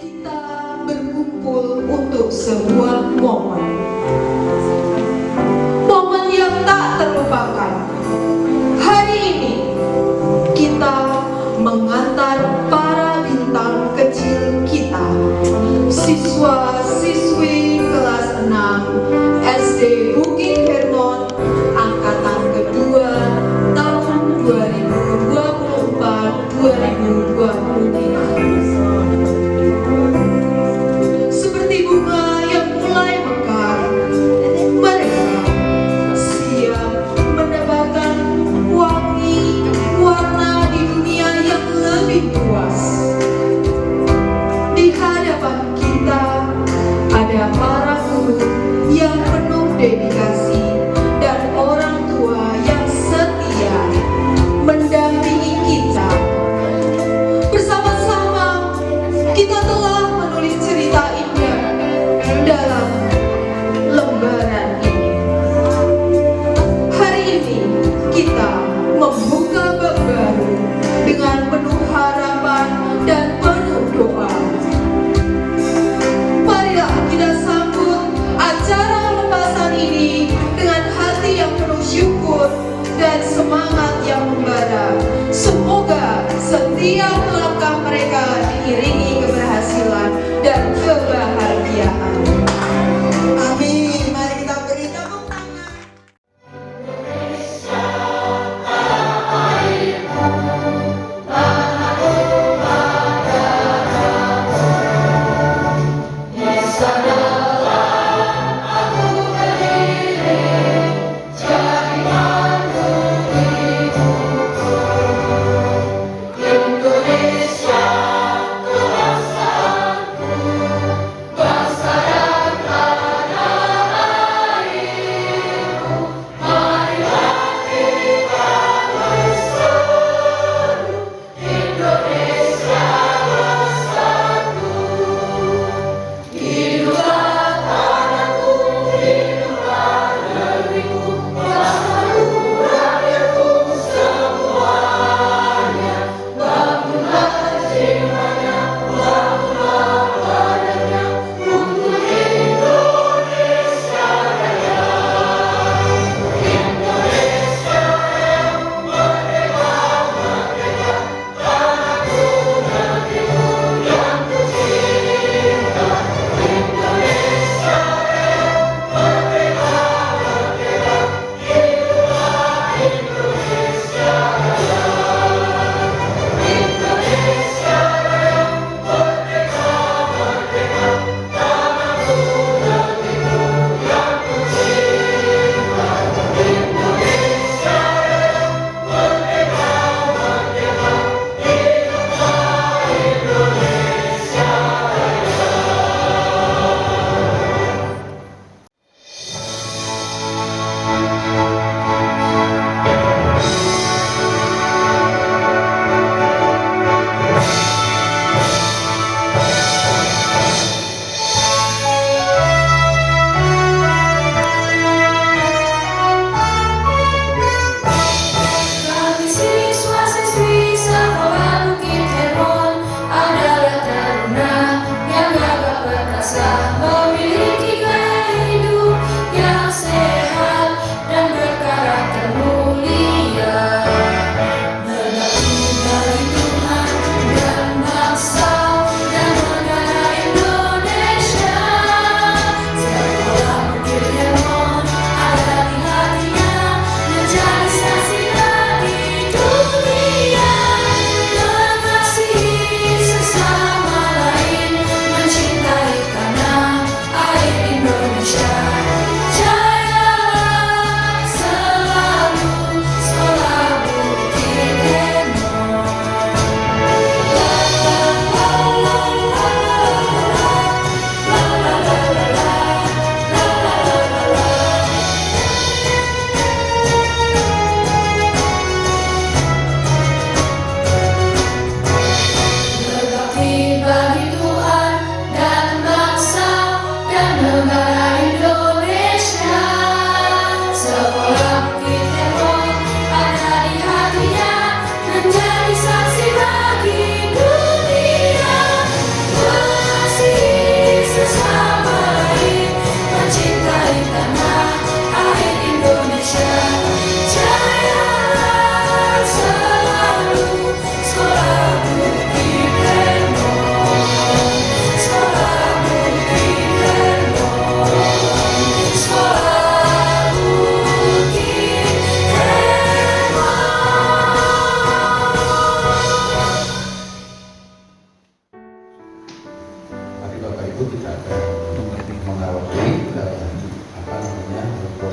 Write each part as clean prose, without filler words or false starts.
kita berkumpul untuk sebuah momen yang tak terlupakan. Hari ini kita mengantar para bintang kecil kita, siswa-siswi kelas 6 SD Bukit Hermon angkatan kedua tahun 2024-2025. Seperti bunga yang mulai mekar, mereka siap menebarkan wangi warna di dunia yang lebih luas. Di hadapan kita ada para guru yang penuh dedikasi dan orang tua yang setia mendampingi kita. Bersama-sama kita telah menulis cerita indah dalam lembaran ini. Hari ini kita membuka bab baru dengan penuh harapan dan penuh doa. Marilah kita sambut acara lepasan ini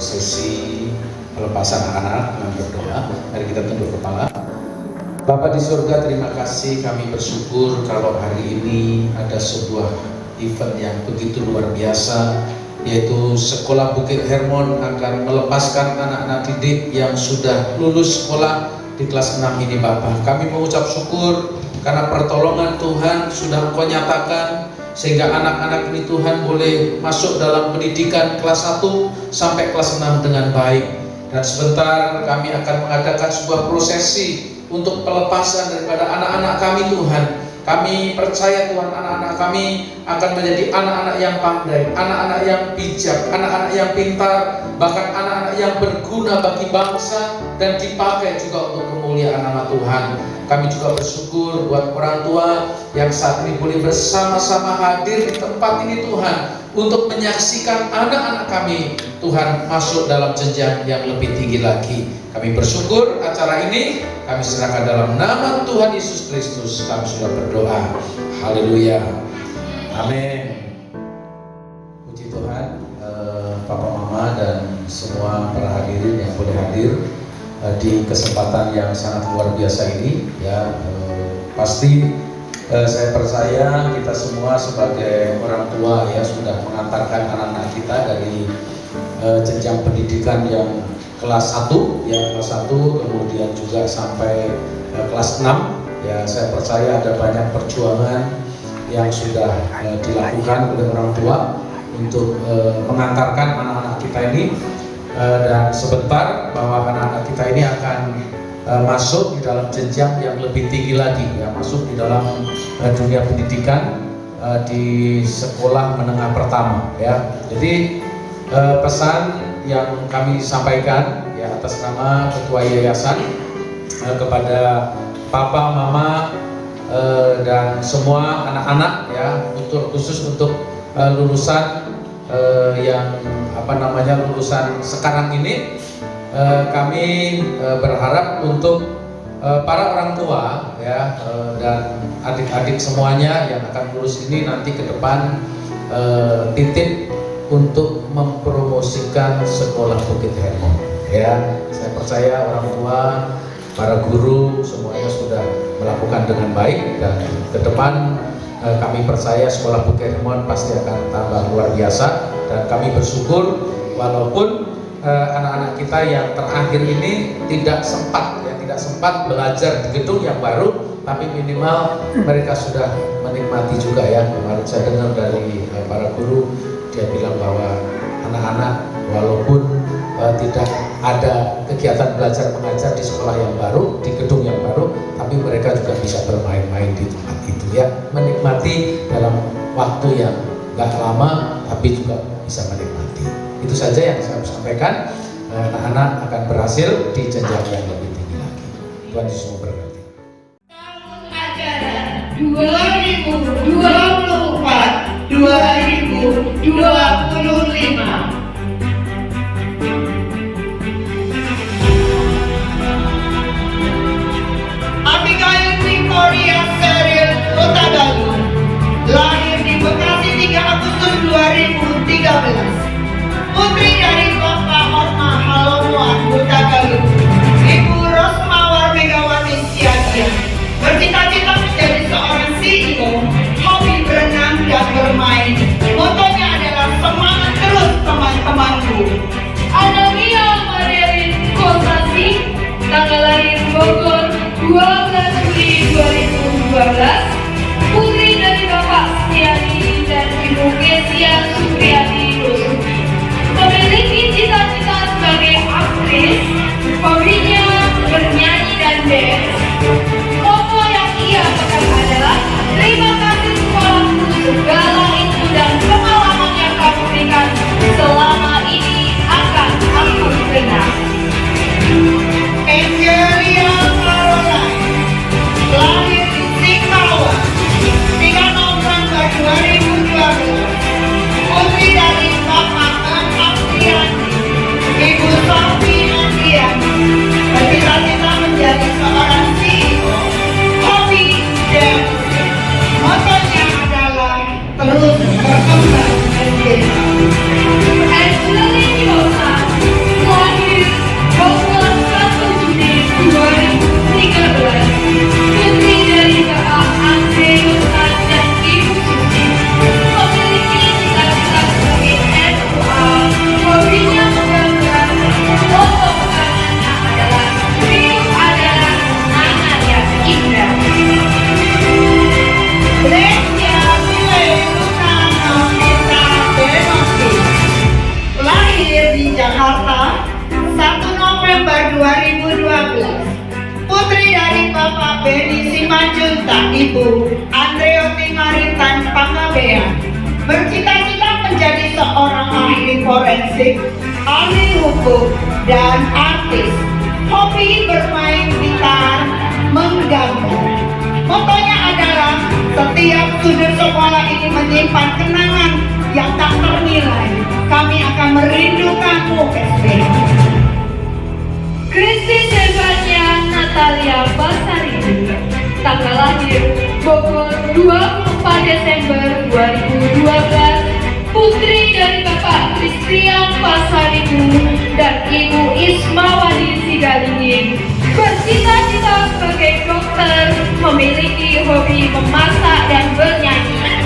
prosesi pelepasan anak dengan berdoa. Mari kita tunduk kepala. Bapa di surga, terima kasih, kami bersyukur kalau hari ini ada sebuah event yang begitu luar biasa, yaitu Sekolah Bukit Hermon akan melepaskan anak-anak didik yang sudah lulus sekolah di kelas 6 ini. Bapak, kami mengucap syukur karena pertolongan Tuhan sudah Engkau nyatakan, sehingga anak-anak ini Tuhan boleh masuk dalam pendidikan kelas 1 sampai kelas 6 dengan baik. Dan sebentar kami akan mengadakan sebuah prosesi untuk pelepasan daripada anak-anak kami Tuhan. Kami percaya Tuhan, anak-anak kami akan menjadi anak-anak yang pandai, anak-anak yang bijak, anak-anak yang pintar, bahkan anak-anak yang berguna bagi bangsa dan dipakai juga untuk kemuliaan nama Tuhan. Kami juga bersyukur buat orang tua yang saat ini boleh bersama-sama hadir di tempat ini Tuhan, untuk menyaksikan anak-anak kami Tuhan masuk dalam jenjang yang lebih tinggi lagi. Kami bersyukur acara ini kami serahkan dalam nama Tuhan Yesus Kristus. Kami sudah berdoa. Haleluya. Amin. Puji Tuhan, Papa Mama dan semua para hadirin yang boleh hadir di kesempatan yang sangat luar biasa ini. Ya, pasti saya percaya kita semua sebagai orang tua ya sudah mengantarkan anak-anak kita dari jenjang pendidikan yang kelas 1 ya, kelas 1 kemudian juga sampai kelas 6 ya. Saya percaya ada banyak perjuangan yang sudah dilakukan oleh orang tua untuk mengantarkan anak-anak kita ini, dan sebentar bahwa anak-anak kita ini akan masuk di dalam jenjang yang lebih tinggi lagi ya, masuk di dalam dunia pendidikan di sekolah menengah pertama ya. Jadi pesan yang kami sampaikan ya atas nama Ketua Yayasan kepada Papa, Mama dan semua anak-anak ya, khusus untuk lulusan yang lulusan sekarang ini, kami berharap untuk para orang tua ya dan adik-adik semuanya yang akan lulus ini nanti ke depan titip untuk mempromosikan Sekolah Bukit Hermon ya. Saya percaya orang tua, para guru semuanya sudah melakukan dengan baik, dan ke depan kami percaya Sekolah Bukit Hermon pasti akan tambah luar biasa. Dan kami bersyukur walaupun anak-anak kita yang terakhir ini tidak sempat belajar di gedung yang baru, tapi minimal mereka sudah menikmati juga ya. Kemarin saya dengar dari para guru, dia bilang bahwa anak-anak walaupun tidak ada kegiatan belajar mengajar di sekolah yang baru, di gedung yang baru, tapi mereka juga bisa bermain-main di tempat itu ya, menikmati dalam waktu yang gak lama, tapi juga bisa menikmati. Itu saja yang saya sampaikan. Anak-anak akan berhasil di jenjang yang lebih tinggi lagi. Tuhan Yesus memberkati. Tahun ajaran 2024-2025. Abigail Victoria Cheryl Hutagalung lahir di Bekasi 3 Agustus 2013. Putri dari Bapak Orma Halomuan Hutagalung, Ibu Rosmawar Megawati Siagia, bercita-cita menjadi seorang CEO, hobi berenang dan bermain. Motonya adalah semangat terus teman-temanku. Anamia Marilyn Kosasi, tanggal lahir Bogor 12 Juli 2012, putri dari Bapak Setiani dan Ibu Kesia Supriyati Rosuki. Memiliki cita-cita sebagai aktris, hobinya bernyanyi dan dance. Moto yang ia pegang adalah terima kasih sekolahku, segala ilmu dan pengalaman yang kamu berikan selama ini akan aku kenang. Angelia Caroline lahir di Singkawa 3 November 2012, putri dari Bapak Anakriani, Ibu Sofi Andriani, bercita-cita menjadi seorang CEO, hobi dancing. Motonya adalah terus berkembang dan dewasa. Angelina Yosa, Ibu Andreoti Maritan Pangabean. Bercita-cita menjadi seorang ahli forensik, ahli hukum, dan artis. Hobi bermain gitar, menggambar. Motonya adalah setiap sudut sekolah ini menyimpan kenangan yang tak ternilai. Kami akan merindukanmu, SD. Kristi Stefania Natalia Basari, tanggal lahir Bogor 24 Desember 2012, putri dari Bapak Christian Pasaribu dan Ibu Ismawati Sigalingin. Bercita-cita sebagai dokter, memiliki hobi memasak dan bernyanyi.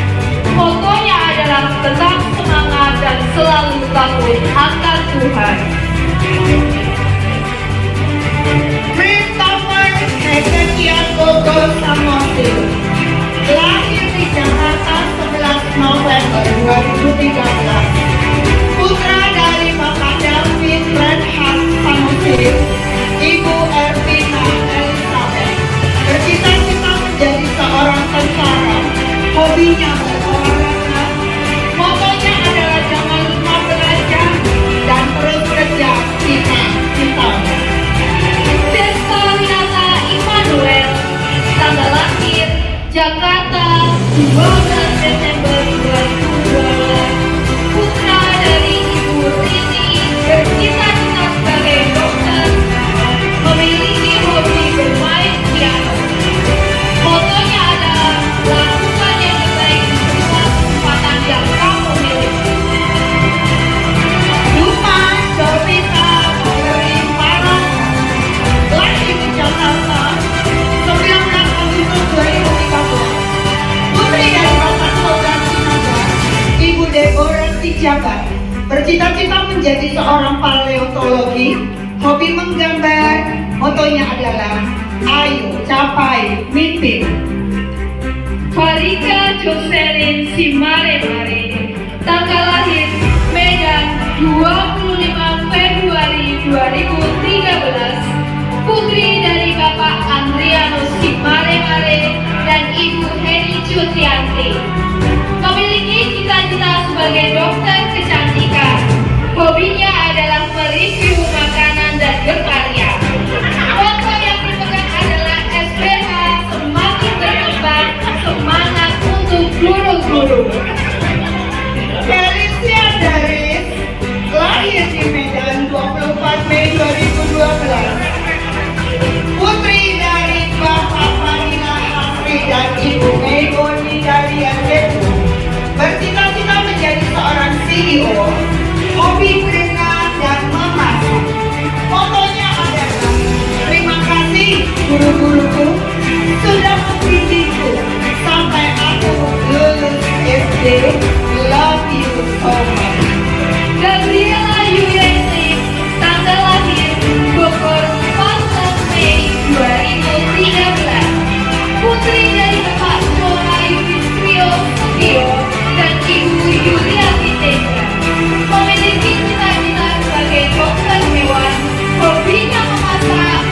Motonya adalah tetap semangat dan selalu takut akan Tuhan. Christopher Hezekiah Gogo Samosil, lahir di Jakarta 11 November 2013, putra dari Bapak David Reinhard Samosil, Ibu Ervina Elizabeth. Bercita-cita menjadi seorang tentara, hobinya berolahraga. Motonya adalah jangan lupa belajar dan terus kerja, cita-cita. Desta Winata Immanuel, tanggal lahir Jakarta 12 Desember 2012, putra dari Ibu Rini, bercita-cita sebagai dokter, memiliki hobi bermain piano. Motonya adalah lakukan yang terbaik di semua kesempatan yang kamu miliki. Duma Jovita Pauline Parang, lahir di Jakarta 19 Agustus 2013, putri dari Bapak Sogan Sinaga, Ibu Deborah Sijabat. Bercita-cita menjadi seorang paleontologi, hobi menggambar. Motonya adalah ayo capai mimpi. Farika Jocelyn Simare-Mare, tanggal lahir Medan 25 Februari 2013, putri dari Bapak Andrianus Simare-Mare dan Ibu Heni Cutianti. Memiliki cita-cita sebagai dokter kecantikan. Hobinya adalah mereview makanan dan berkarya. Moto yang dipegang adalah SPH semakin berkembang, semangat untuk guru-guru. Felicia Daris, lahir di Medan 24 Mei 2012, putri dari Bapak Farina Hasri dan Ibu Megoni Dahlia Debu. Bercita-cita menjadi seorang CEO, hobi berenang dan memasak. Motonya adalah terima kasih guru-guruku sudah membidikku sampai aku lulus SD. Love you so much. Gabriela Yuyesi, tanggal lahir Bogor 14 Mei 2013, putri dari Bapak Sora Yudhistrio Sugio dan Ibu Yulia Fitendra. Memiliki cita-cita sebagai dokter hewan, hobinya memasak.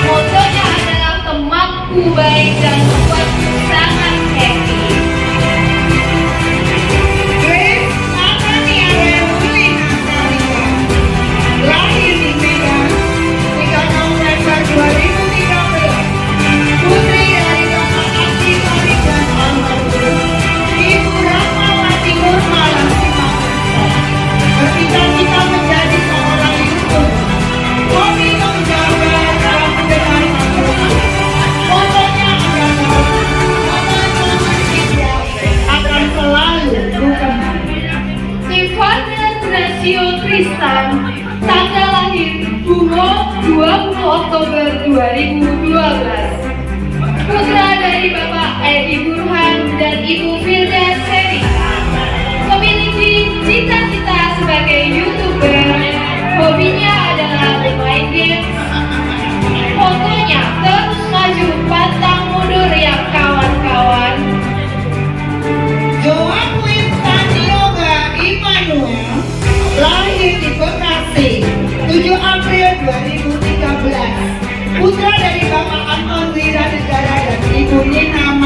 Motonya adalah temanku baik dan membuatku sangat happy. Grace Natania Reulina Salika, lahir di Medan 3 November 2013, putri dari Bapak Andi Malik dan almarhum Ibu Rahmawati Nurmalah Simangunkusumo. Bercita-cita menjadi seorang YouTuber, hobi menggambar dan mendengar lagu. Motonya adalah teman-teman kita akan selalu bukan. Ivana Gracio Tristan, tanggal lahir Bungo 20 Oktober 2012, putra dari Bapak Edi Burhan dan Ibu Firda Serika. Memiliki cita-cita sebagai YouTuber, hobinya adalah bermain games. Fotonya terus maju pantang mundur ya kawan-kawan. Joaquin Sanioga Immanuel, lahir di Bekasi 7 April 2013, putra dari Bapak Anton Wiranegara dan Ibu Nina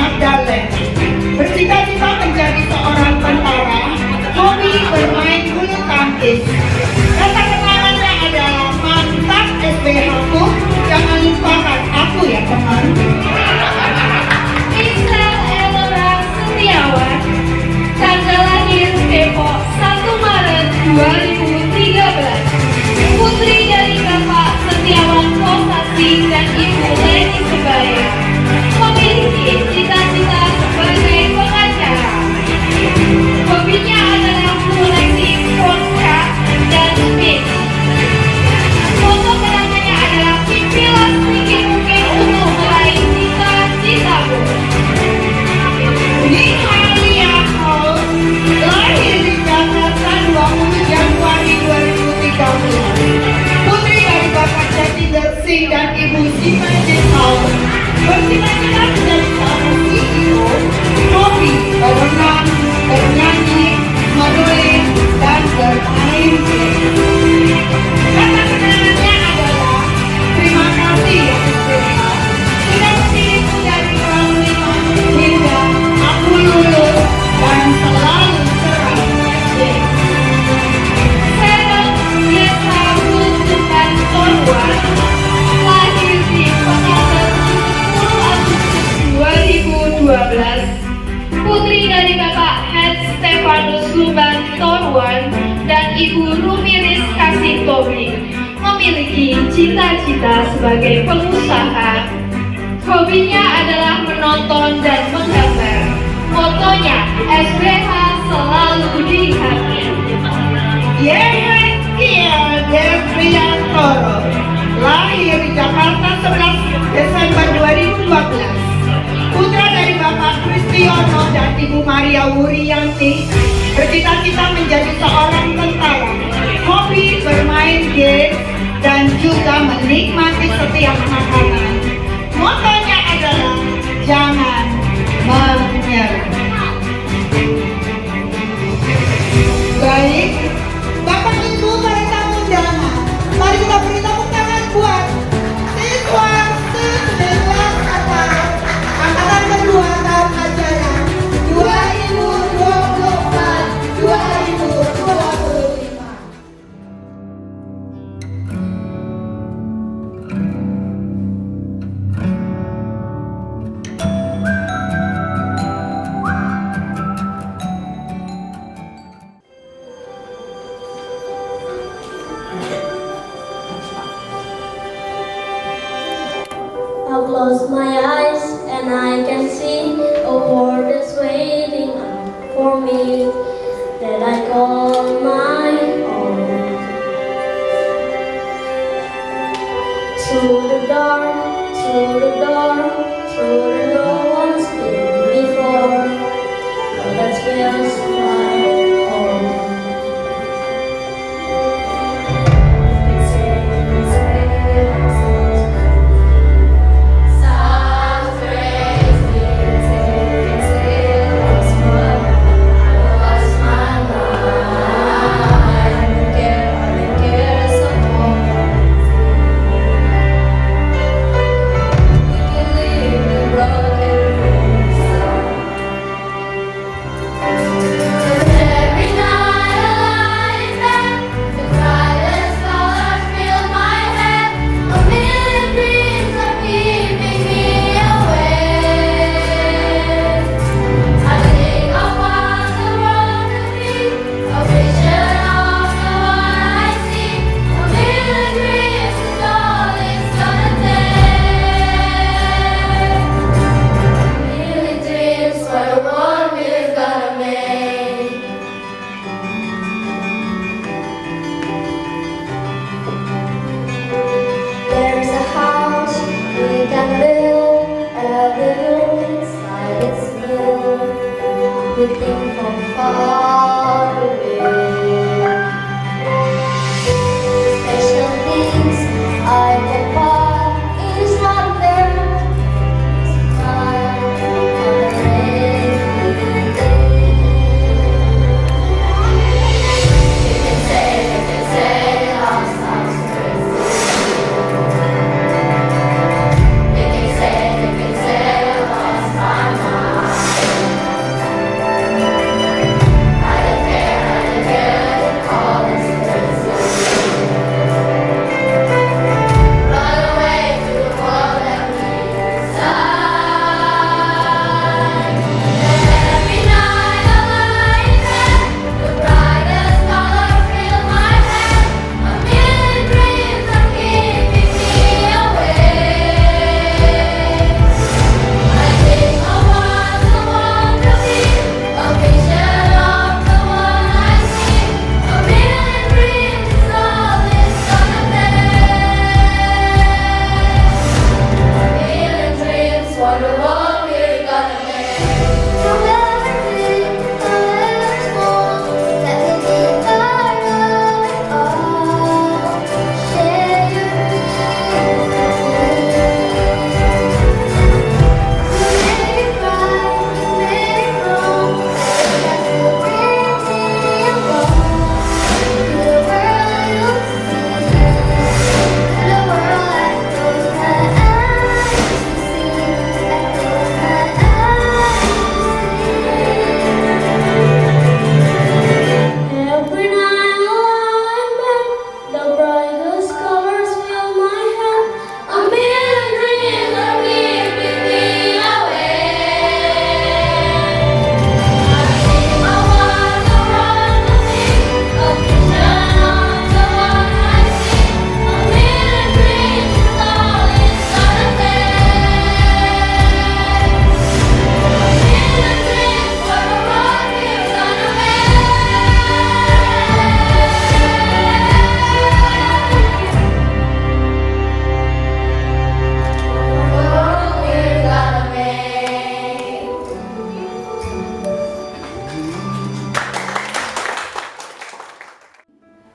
2013. Putri dari Bapak Setiawan Kosasi dan Ibu Leni Sebaya memiliki cita-cita sebagai pengacara. Hobinya adalah koleksi podcast dan mix. Foto kenangannya adalah pimpinan sedikit mungkin untuk meraih cita-citamu. Nihalia Paul lahir di Jakarta 20 Januari 2013. Putri dari Bapak Jatinder Singh dan Ibu Simanjit Paul bercita-cita menjadi seorang CEO. Hobi berenang, bernyanyi, menulis, dan bermain game. Kata kenangannya adalah terima kasih yang spesial sudah memilihku dari kelas 5 hingga aku lulus dan selalu cerah SD. Sarah Yesa Rusukan Torwan lahir di Pekanbaru 10 Agustus 2012. Putri dari Bapak Het Stefanus Lumban Torwan dan Ibu Rumiris Kasih Tobing memiliki cita-cita sebagai pengusaha. Hobinya adalah menonton dan menggambar. Motonya SBH selalu di hati. Yehezkiel Devriantoro lahir di Jakarta 11 Desember 2012. Putra dari Bapak Kristiono dan Ibu Maria Wuriyanti bercita-cita menjadi seorang tentara. Hobi bermain game dan juga menikmati setiap makanan. Motonya adalah jangan menyerah. Baik, Bapak Ibu para tamu undangan, mari kita beri tepuk tangan buat siswa 19 angkatan kedua tahun ajaran 2024-2025. I'll close my eyes and I can see a world that's waiting for me that I call my own. Through the dark, through the door, through the no one's been before. Now that feels like home. There's a house we can build, every room inside it's filled with things from far away. Special things I can buy is not there. It's time for the rainy day. You can say, house, house, crazy. They can say, I lost my mind.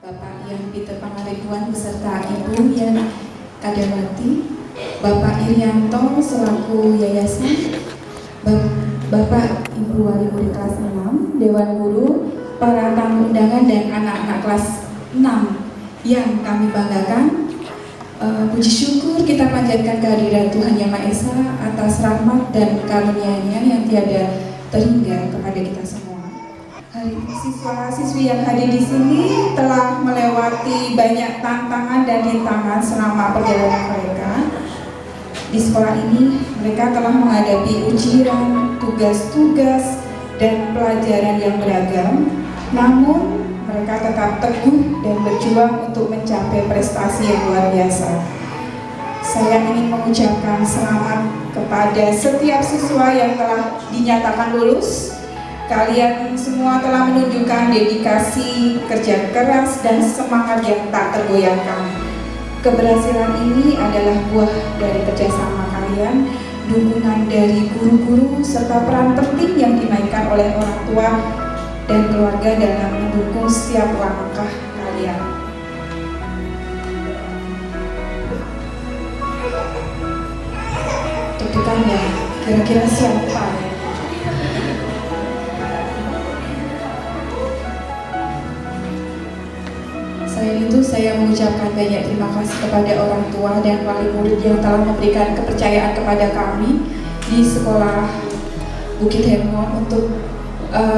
Bapak Ian Peter Pangaribuan beserta Ibu Yan Kadawati, Bapak Irianto selaku yayasan, Bapak Ibu Wali Murid kelas 6, Dewan Guru, para tamu undangan dan anak-anak kelas 6 yang kami banggakan. Puji syukur kita panjatkan kehadiran Tuhan Yang Maha Esa atas rahmat dan karunia-Nya yang tiada terhingga kepada kita semua. Siswa-siswi yang hadir di sini telah melewati banyak tantangan dan rintangan selama perjalanan mereka. Di sekolah ini, mereka telah menghadapi ujian, tugas-tugas, dan pelajaran yang beragam. Namun, mereka tetap teguh dan berjuang untuk mencapai prestasi yang luar biasa. Saya ingin mengucapkan selamat kepada setiap siswa yang telah dinyatakan lulus. Kalian semua telah menunjukkan dedikasi, kerja keras, dan semangat yang tak tergoyahkan. Keberhasilan ini adalah buah dari kerjasama kalian, dukungan dari guru-guru, serta peran penting yang dimainkan oleh orang tua dan keluarga dalam mendukung setiap langkah kalian. Deg-degan ya, kira-kira siapa ya? Selain itu, saya mengucapkan banyak terima kasih kepada orang tua dan wali murid yang telah memberikan kepercayaan kepada kami di sekolah Bukit Hermon untuk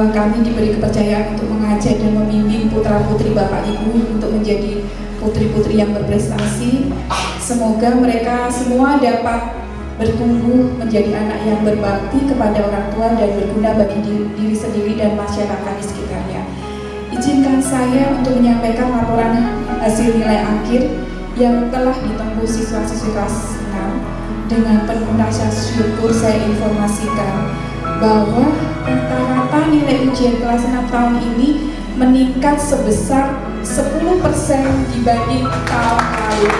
kami diberi kepercayaan untuk mengajar dan membimbing putra-putri Bapak Ibu untuk menjadi putri-putri yang berprestasi. Semoga mereka semua dapat bertumbuh menjadi anak yang berbakti kepada orang tua dan berguna bagi diri sendiri dan masyarakat di sekitarnya. Izinkan saya untuk menyampaikan laporan hasil nilai akhir yang telah ditempuh siswa-siswi kelas 6. Dengan penuh rasa syukur saya informasikan bahwa rata-rata nilai ujian kelas 6 tahun ini meningkat sebesar 10% dibanding tahun lalu.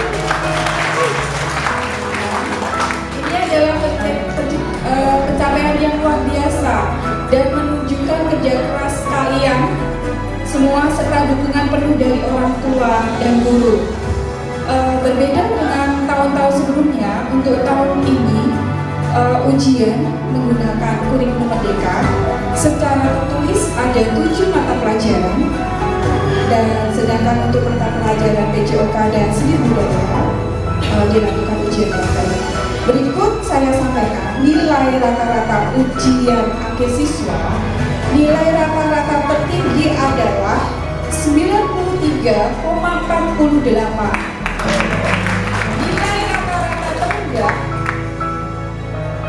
Ini adalah pencapaian yang luar biasa dan menunjukkan kerja keras kalian semua serta dukungan penuh dari orang tua dan guru. Berbeda dengan tahun-tahun sebelumnya, untuk tahun ini ujian menggunakan kurikulum merdeka. Secara tertulis ada 7 mata pelajaran, dan sedangkan untuk mata pelajaran PJOK dan seni budaya dilakukan ujian daring. Berikut saya sampaikan nilai rata-rata ujian akhir siswa. Nilai rata-rata tertinggi adalah 93,48. Nilai rata-rata terendah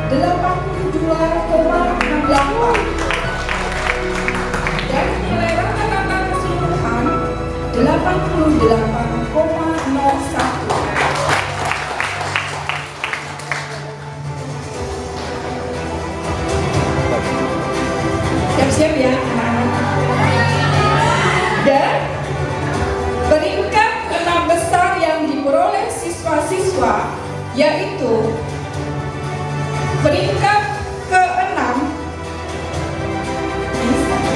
82,68. Dan nilai rata-rata keseluruhan 88,01. Siap-siap ya anak-anak. Dan peringkat 6 besar yang diperoleh siswa-siswa yaitu peringkat ke-6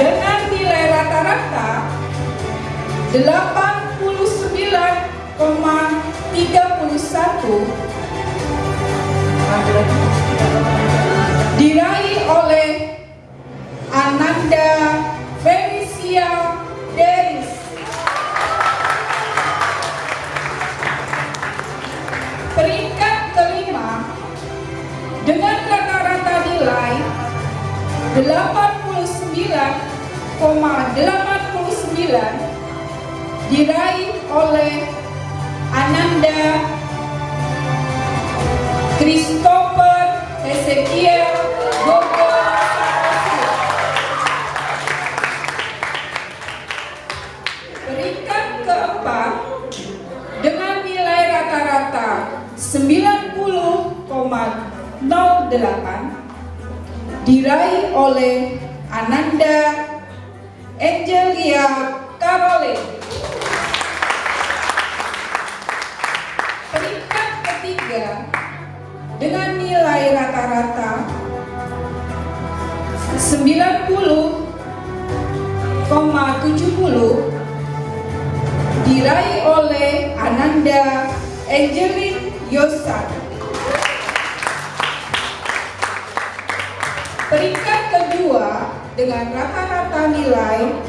dengan nilai rata-rata 89,31 diraih oleh Ananda Felicia Deris. Peringkat kelima dengan rata-rata nilai 89,89 diraih oleh Ananda Christopher Ezekiel Bogor. Peringkat keempat dengan nilai rata-rata 90,08 diraih oleh Ananda Angelia Caroline. Peringkat ketiga dengan nilai rata-rata 90,70 Ananda Angelin Yosan. Peringkat kedua dengan rata-rata nilai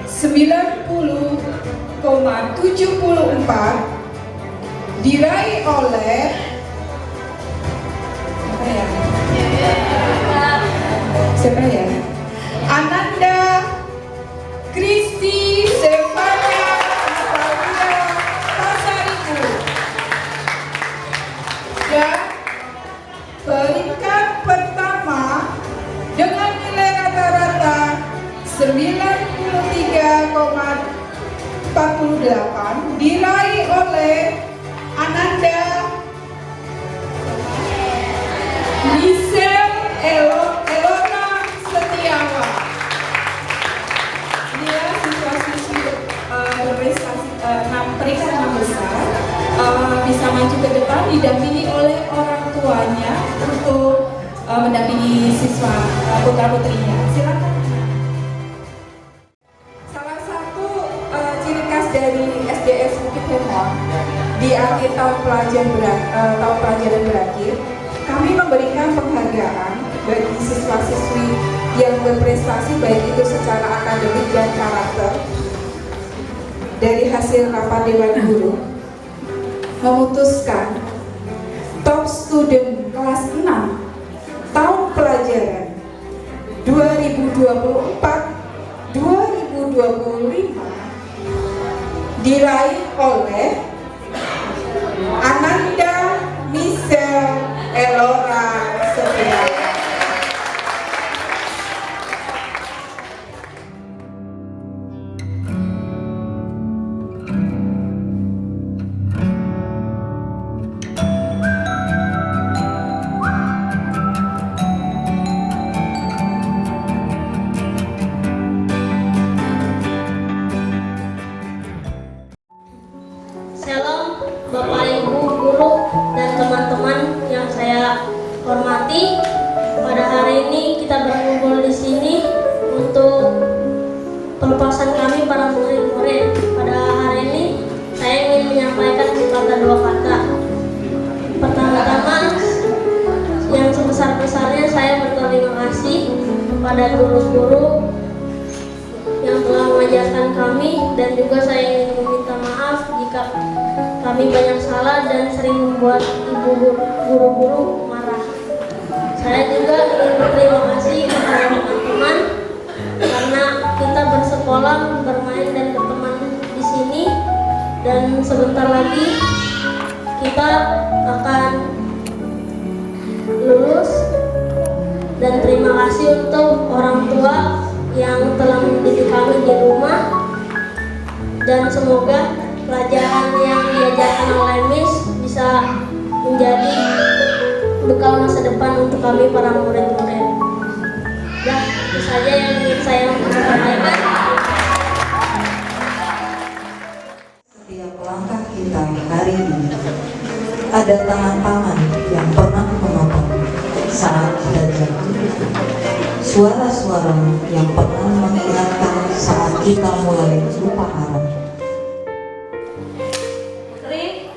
90,74 diraih oleh siapa ya? Ananda Kristi Stefania Natalia Pasaribu. Dan peringkat pertama dengan nilai rata-rata 93,48 diraih oleh Ananda Michelle Elona Setiawan. Dia siswa-siswi berprestasi peringkat 6 besar, bisa maju ke depan didampingi oleh orang tuanya untuk mendampingi siswa putra-putrinya. Silakan. Salah satu ciri khas dari SDS Bukit Hermon di akhir tahun pelajaran berakhir, kami memberikan penghargaan bagi siswa-siswi yang berprestasi baik itu secara akademik dan karakter. Dari hasil rapat Dewan Guru memutuskan top student kelas 6 tahun pelajaran 2024-2025 diraih oleh Ananda Michelle Elora Setiawan. Shalom Bapak Ibu guru dan teman-teman yang saya hormati. Pada hari ini kita berkumpul di sini untuk pelepasan kami para murid-murid. Pada hari ini saya ingin menyampaikan dua kata. Pertama-tama yang sebesar-besarnya saya berterima kasih kepada guru-guru yang telah mengajarkan kami, dan juga saya ingin meminta maaf jika kami banyak salah dan sering membuat ibu guru-guru marah. Saya juga ingin berterima kasih kepada teman-teman karena kita bersekolah, bermain dan berteman di sini, dan sebentar lagi kita akan lulus. Dan terima kasih untuk orang tua yang telah mendidik kami di rumah, dan semoga pelajaran yang diajarkan oleh Miss bisa menjadi bekal masa depan untuk kami para murid-murid. Ya, itu saja yang ingin saya sampaikan. Setiap langkah kita hari ini ada tangan-tangan yang pernah menopang saat kita jatuh, suara-suara yang pernah mengingatkan saat kita mulai lupa arah. Putri,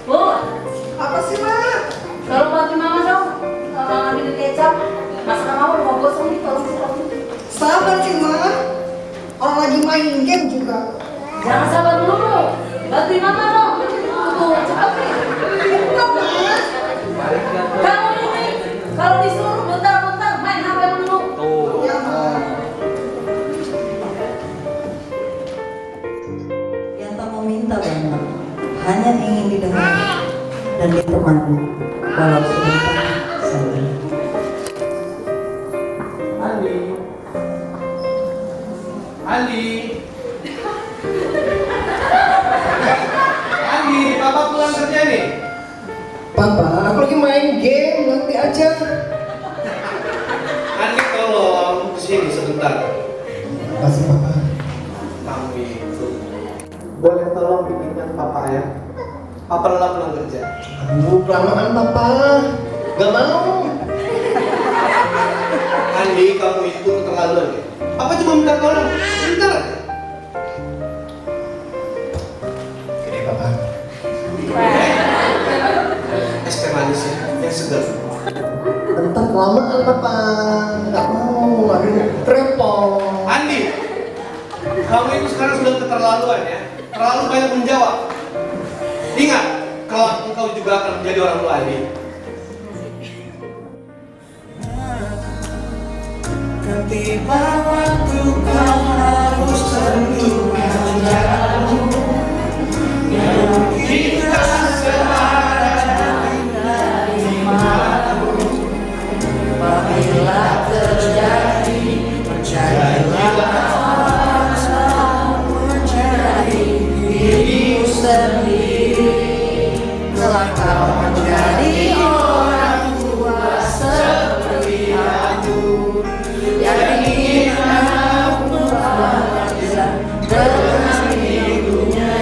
Bu, Apa sih, Mak? tolong bantu Mama dong. Ambil kecap. Masakan Mama mau gosong nih, tolong sih. Sabar sih, Mak. Orang lagi main game juga. Jangan sabar dulu, Bu. Bantuin Mama dong. Tuh, cepat nih. Enggak, Mak. Kamu nih, kalau disuruh bentar-bentar main HP dulu. Ya, Mak. Yang tak meminta banyak, hanya ingin didengar dan ditemani walau sebentar saja. Andi, Papa pulang kerja nih. Papa, aku lagi main game, nanti aja. Andi tolong kesini sebentar. Makasih, Papa. Kamu itu boleh tolong bikinkan Papa ya. Papa lelah pulang kerja. Aduh, kelamaan, Papa. Gak mau. Andi, kamu itu keterlaluan ya. Papa cuma minta tolong sebentar aja. manisnya, yang segar. Bentar kelamaan papa, nggak mau, aduh repot. Andi, kamu itu sekarang sudah keterlaluan ya, terlalu banyak menjawab. Ingat, kelak engkau juga akan menjadi orang tua Andi. Tiba waktu kau harus tentukan jauh. Kita seharusnya dari malu. Apabila terjadi, percayalah selalu mencari dirimu sendiri. Kelak kau menjadi orang tua seperti aku. Yang ingin aku bahagia dengan hidupnya.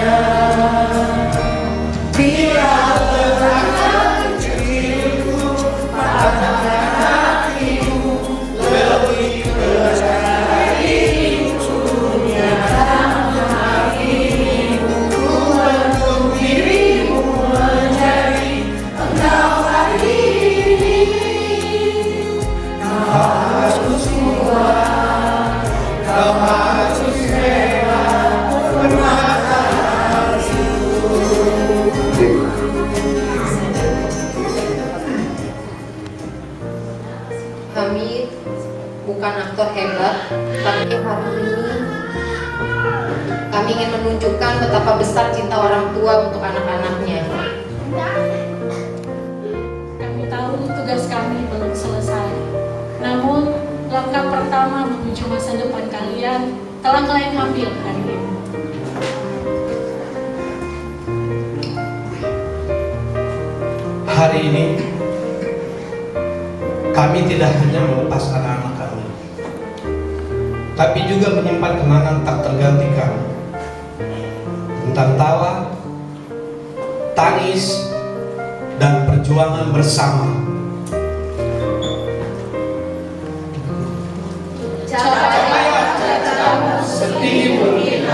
Bila berat kecilku padakan hatimu, lebih berat hidupnya karena hatimu. Ku bentuk dirimu menjadi engkau hari ini. Kau harus kuat, kau harus hebat, bermata hatiku. Kami bukan aktor hebat, tapi hari ini kami ingin menunjukkan betapa besar cinta orang tua untuk anak-anaknya. Kami tahu tugas kami belum selesai. Namun, langkah pertama menuju masa depan kalian telah kalian ambil hari ini. Hari ini kami tidak hanya melepas anak-anak kami, tapi juga menyimpan kenangan tak tergantikan tentang tawa, tangis, dan perjuangan bersama. Capailah cita-citamu setinggi mungkin.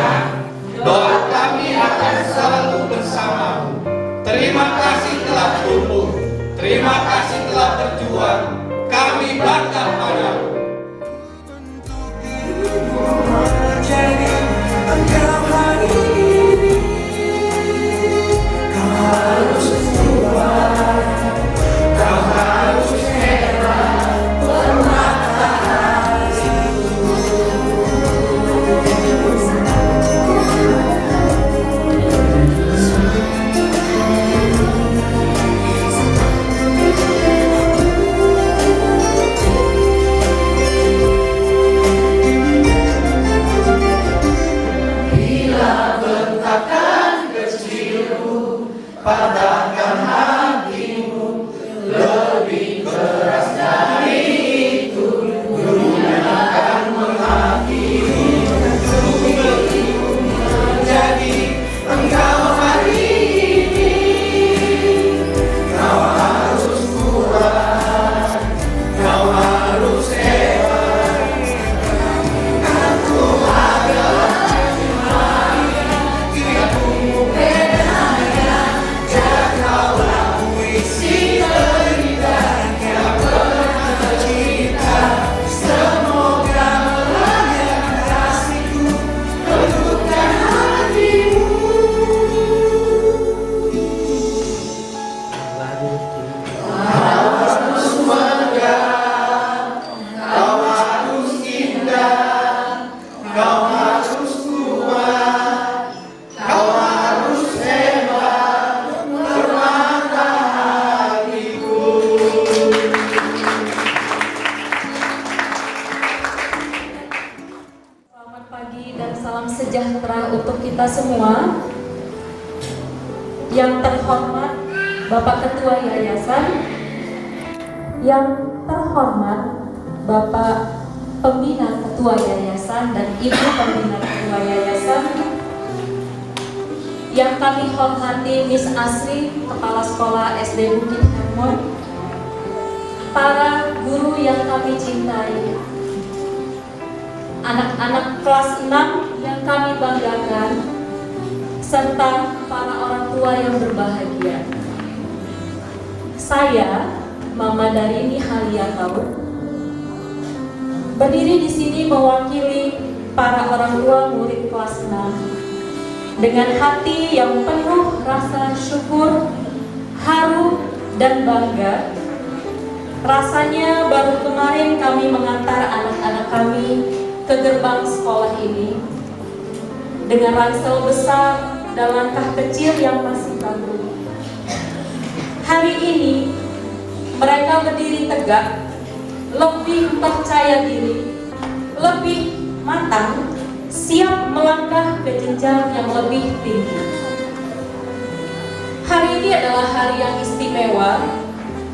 Doa kami akan selalu bersamamu. Terima kasih telah tumbuh, terima kasih telah berjuang. Kami bangga padamu. Menjadi engkau hari ini. Kau harus kuat, kau harus hebat, bermata hatiku. Patahkan hatimu, lebih keras dari itu. Dunia akan menghakimi. Menjadi engkau hari ini. Kau harus kuat, kau harus hebat. Aku adalah hidupmu bedanya. Kau akui si derita yang pernah kita. Semoga melahirkan kasihku, tentukan hatimu. Kau harus megah, kau harus indah, kau harus kuat, kau harus hebat, bermata hatiku. Selamat pagi dan salam sejahtera untuk kita semua. Yang terhormat Bapak Ketua Yayasan, yang terhormat Bapak Pembina Ketua Yayasan dan Ibu Pembina Ketua Yayasan, yang kami hormati Miss Asri, Kepala Sekolah SD Bukit Hermon, para guru yang kami cintai, anak-anak kelas 6 yang kami banggakan, serta para orang tua yang berbahagia. Saya, Mama Darini Halia Kaur, berdiri di sini mewakili para orang tua murid kelas 6 dengan hati yang penuh rasa syukur, haru, dan bangga. Rasanya baru kemarin kami mengantar anak-anak kami ke gerbang sekolah ini dengan ransel besar dan langkah kecil yang masih kagum. Hari ini mereka berdiri tegak, lebih percaya diri, lebih matang, siap melangkah ke jenjang yang lebih tinggi. Hari ini adalah hari yang istimewa,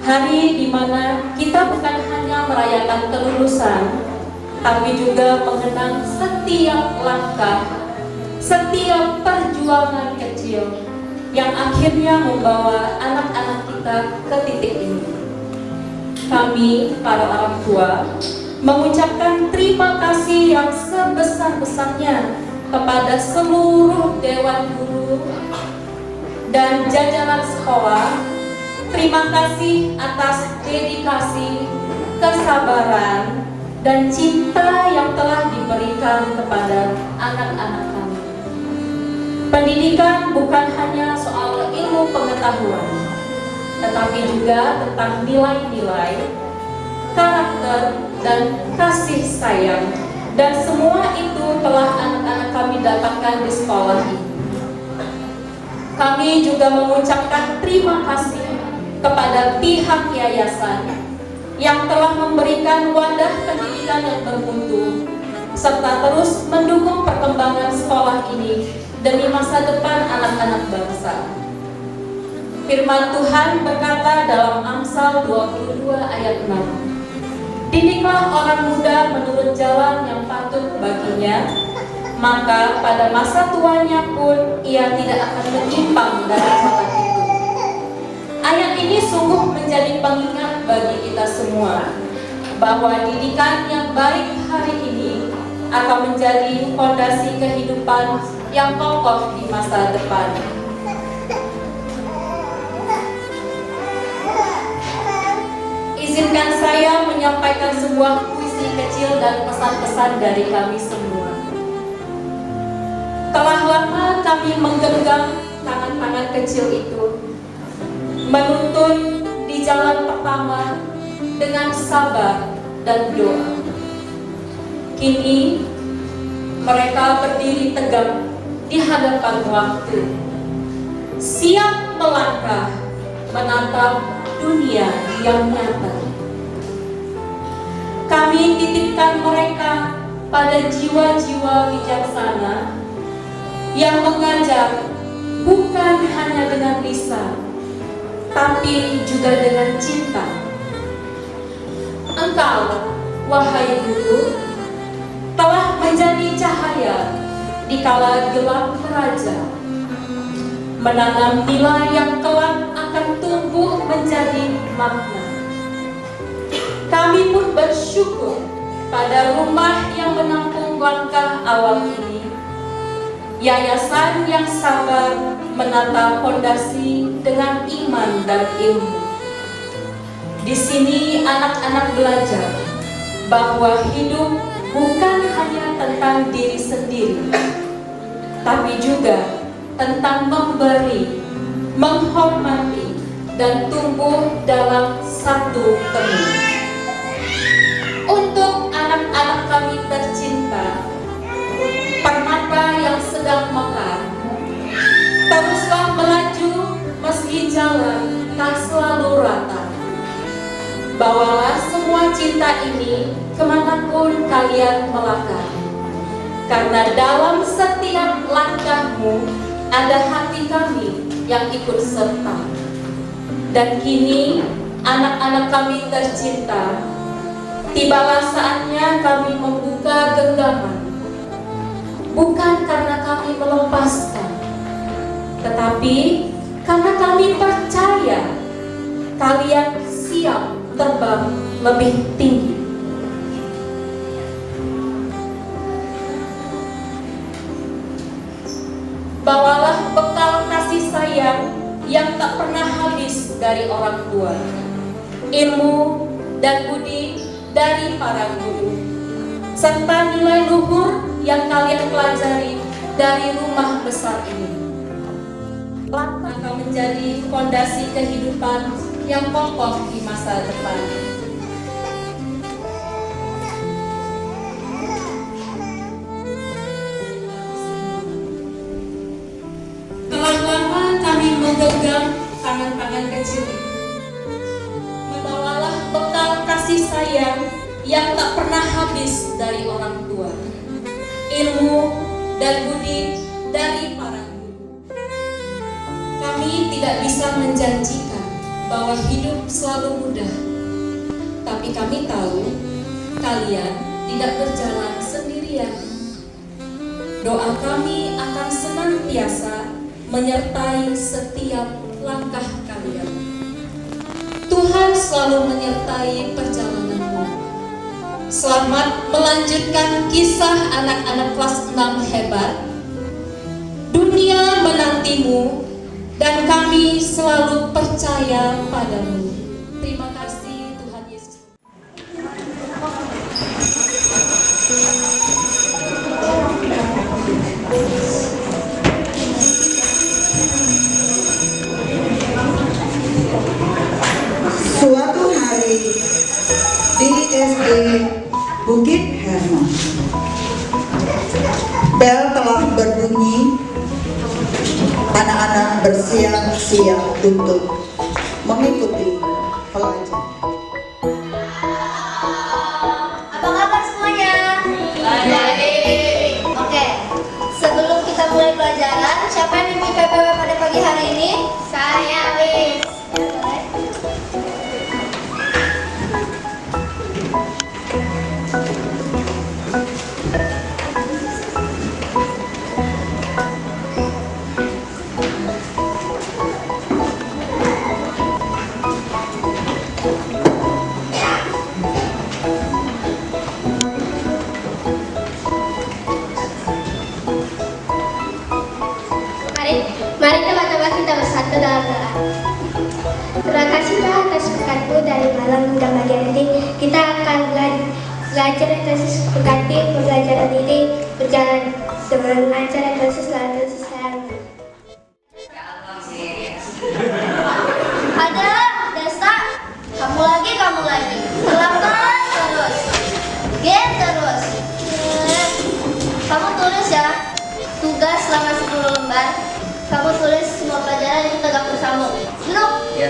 hari di mana kita bukan hanya merayakan kelulusan, tapi juga mengenang setiap langkah, setiap perjuangan kecil yang akhirnya membawa anak-anak kita ke titik ini. Kami, para orang tua, mengucapkan terima kasih yang sebesar-besarnya kepada seluruh dewan guru dan jajaran sekolah. Terima kasih atas dedikasi, kesabaran, dan cinta yang telah diberikan kepada anak-anak kami. Pendidikan bukan hanya soal ilmu pengetahuan, tetapi juga tentang nilai-nilai, karakter, dan kasih sayang. Dan semua itu telah anak-anak kami dapatkan di sekolah ini. Kami juga mengucapkan terima kasih kepada pihak yayasan yang telah memberikan wadah pendidikan yang bermutu, serta terus mendukung perkembangan sekolah ini demi masa depan anak-anak bangsa. Firman Tuhan berkata dalam Amsal 22 ayat 6, "Didiklah orang muda menurut jalan yang patut baginya, maka pada masa tuanya pun ia tidak akan menyimpang dari jalan itu." Ayat ini sungguh menjadi pengingat bagi kita semua bahwa didikan yang baik hari ini akan menjadi fondasi kehidupan yang kokoh di masa depan. Izinkan saya menyampaikan sebuah puisi kecil dan pesan-pesan dari kami semua. Telah lama kami menggenggam tangan-tangan kecil itu, menuntun di jalan pertama dengan sabar dan doa. Kini mereka berdiri tegak di hadapan waktu, siap melangkah menatap dunia yang nyata. Kami titipkan mereka pada jiwa-jiwa bijaksana yang mengajar bukan hanya dengan lisan, tapi juga dengan cinta. Engkau, wahai guru, telah menjadi cahaya di kala gelap raja, menanam nilai yang kelak akan tumbuh menjadi makna. Kami pun bersyukur pada rumah yang menampung langkah awal ini, yayasan yang sabar menata fondasi dengan iman dan ilmu. Di sini anak-anak belajar bahwa hidup bukan hanya tentang diri sendiri, tapi juga tentang memberi, menghormati, dan tumbuh dalam satu teman. Untuk anak-anak kami tercinta, permata yang sedang mekar, teruslah melaju meski jalan tak selalu rata. Bawalah semua cinta ini kemanapun kalian melangkah, karena dalam setiap langkahmu ada hati kami yang ikut serta. Dan kini anak-anak kami tercinta, tibalah saatnya kami membuka genggaman, bukan karena kami melepaskan, tetapi karena kami percaya kalian siap terbang lebih tinggi. Bawalah bekal kasih sayang yang tak pernah habis dari orang tua, ilmu dan budi dari para guru, serta nilai luhur yang kalian pelajari dari rumah besar ini akan menjadi fondasi kehidupan yang kokoh di masa depan. Telah lama kami menggenggam tangan-tangan kecil, membawalah bekal kasih sayang yang tak pernah habis dari orang tua, ilmu dan budi dari para guru. Kami tidak bisa menjanjikan bahwa hidup selalu mudah, tapi kami tahu kalian tidak berjalan sendirian. Doa kami akan senantiasa menyertai setiap langkah kalian. Tuhan selalu menyertai perjalananmu. Selamat melanjutkan kisah anak-anak kelas 6 hebat. Dunia menantimu dan kami selalu percaya padamu. Terima kasih Tuhan Yesus. Suatu hari di SD Bukit Hermon, bel telah berbunyi. Anak-anak bersiap-siap untuk mengikuti pelajaran. Apa kabar semuanya? Baik. Oke, sebelum kita mulai pelajaran, siapa yang memimpin PPW pada pagi hari ini? Saya, Lis. Mari teman-teman kita bersatu dalam doa. Terima kasih Tuhan atas berkat-Mu dari malam hingga pagi hari. Kita akan belajar atas berkati pembelajaran ini berjalan dengan lancar dan selalu sayang. Ada Desta, kamu lagi. Pelan-pelan terus. Terus. Kamu tulis ya. Tugas selama 10 lembar. Kamu tulis semua pelajaran yang tegak bersama. Duduk. Ya.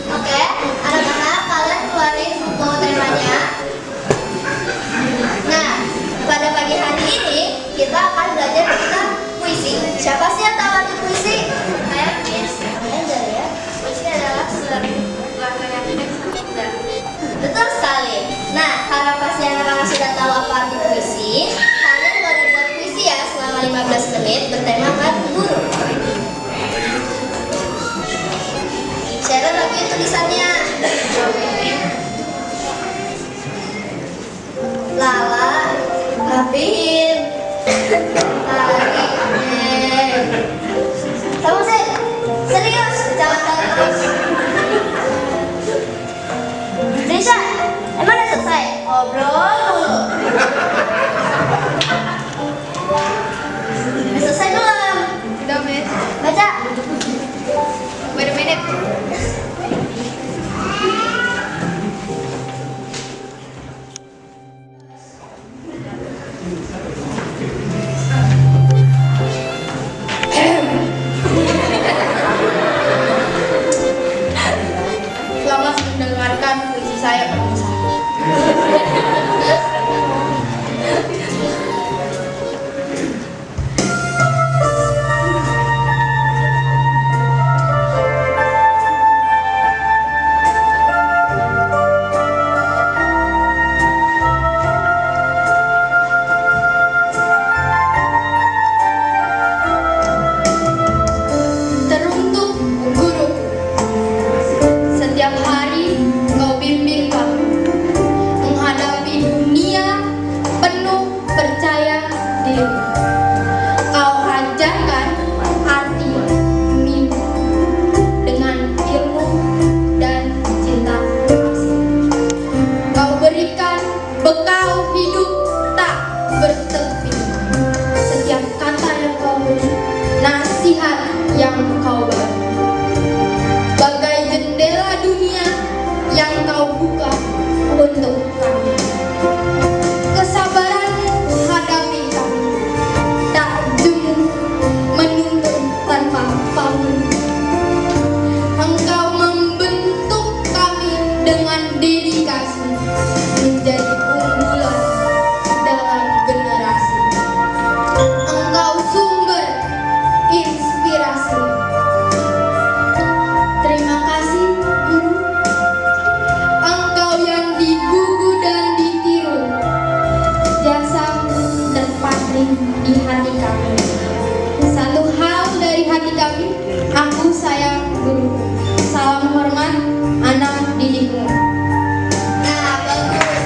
Oke, anak-anak kalian keluarin buku temanya. Nah, pada pagi hari ini kita akan belajar tentang puisi. Siapa sih yang tahu arti puisi? Saya Miss. Kalian ya. Puisi adalah suatu yang indah. Betul sekali. Nah, karena pasti anak-anak sudah tahu apa arti puisi, kalian boleh buat puisi ya selama 15 menit bertemakan guru. Sharon lagi itu tulisannya. Lala, rapiin. Lagi. Kamu serius, jangan terus. Trisha, emang udah selesai? Ngobrol dulu. Udah selesai belum? Udah, Miss. Baca. Wait a minute. yang kau beri. Bagai jendela dunia yang kau buka untuk kami. Kesabaranmu hadapi kami, tak jemu menuntun tanpa pamrih. Engkau membentuk kami dengan dedikasi menjadi unggulan dalam generasi. Engkau sumber inspirasi. Terima kasih Guru. Engkau yang digugu dan ditiru. Jasamu terpatri di hati kami. Satu hal dari hati kami, aku sayang Guru. Salam hormat anak didikmu. Nah, bagus.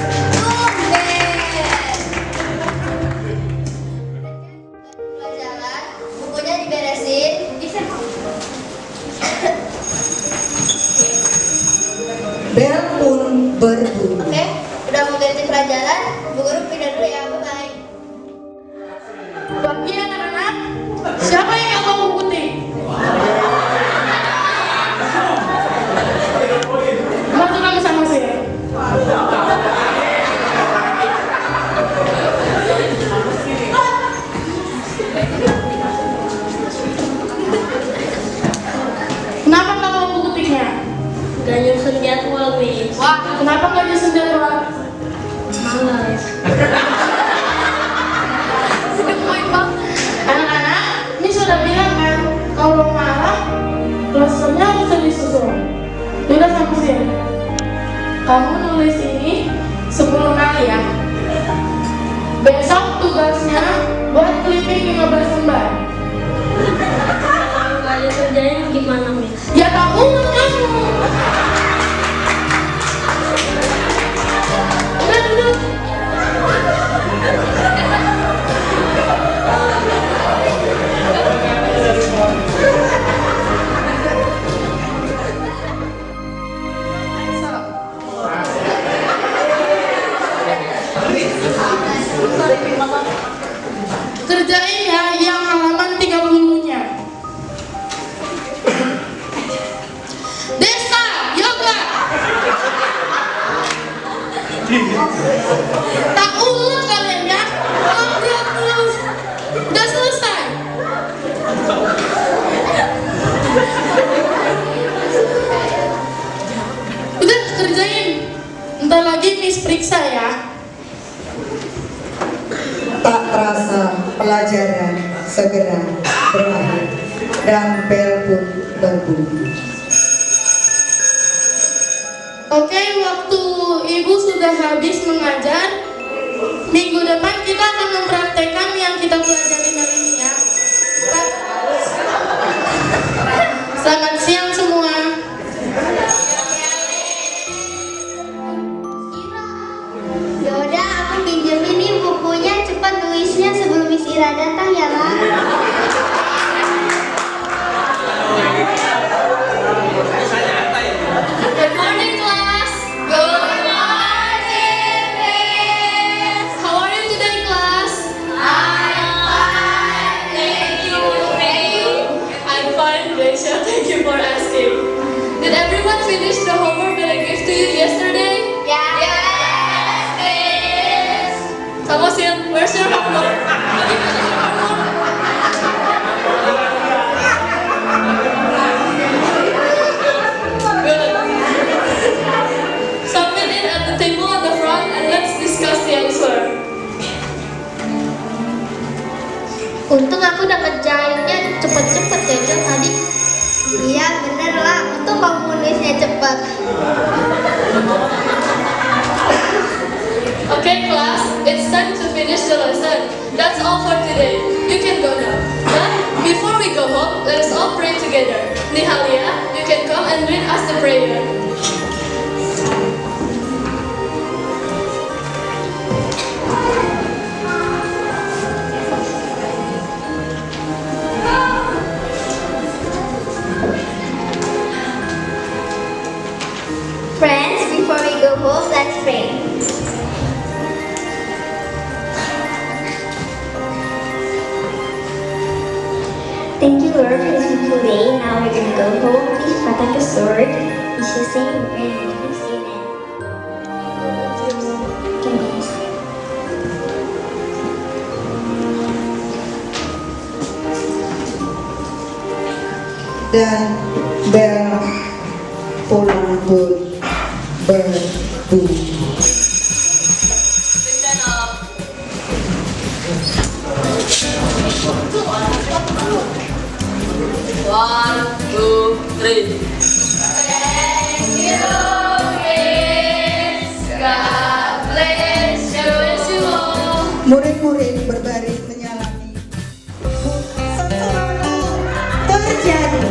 Pelajaran, bukunya diberesin. Bel pun berbunyi. Oke, udah mau ganti pelajaran, Bu Guru pindah dulu ya, bye. Bagi anak-anak, siapa yang nggak mau putih? Masuk kamu sama saya. Kenapa nggak mau buku ketiknya? Gak nyusun jadwal, Miss. Wah, kenapa nggak nyusun jadwal? Malas. Anak-anak, ini sudah bilang kan, kalau marah, klasternya harus disusun. Yaudah sama sini. Kamu nulis ini 10 kali ya. Besok tugasnya buat clipping 15 lembar. Kalau nggak dikerjain gimana, Miss? Ya kamu kamu. Udah. Kerjain ya yang halaman 30-nya. Desa, yoga. Tak ulang kalian ya. Udah selesai. Udah kerjain. Ntar lagi Miss periksa ya. Tak terasa pelajaran segera berakhir dan bel pun berbunyi. Oke, waktu Ibu sudah habis mengajar. Minggu depan kita akan mempraktekkan yang kita pelajari hari ini ya. Selamat siang semua. Yaudah, aku pinjemin nih bukunya, cepat nulisnya sebelum Miss Ira datang ya, Mak. Good morning, class. Good morning, Miss. How are you today, class? I'm fine. Thank you. I'm fine, Rachel. Thank you for asking. Did everyone finish the homework that I gave to you yesterday? Yes, Miss. Samosin, where's your homework? Good. Submit it at the table at the front and let's discuss the answer. Untung aku dapat jahitnya cepet-cepet ya, Jel, tadi. Iya, bener lah. Untung kamu nulisnya cepet. Okay, class, it's time to finish the lesson. That's all for today. You can go now. But before we go home, let us all pray together. Nihalia, you can come and read us the prayer. Friends, before we go home, let's pray. Thank you, Lord, for this beautiful day. Okay, now we're gonna go home. Please protect the sword. It's the same ring. Dan bel pulang berbunyi. One, two, three. Thank you, Miss. God bless you all. Murid-murid berbaris menyalami. Sesuatu terjadi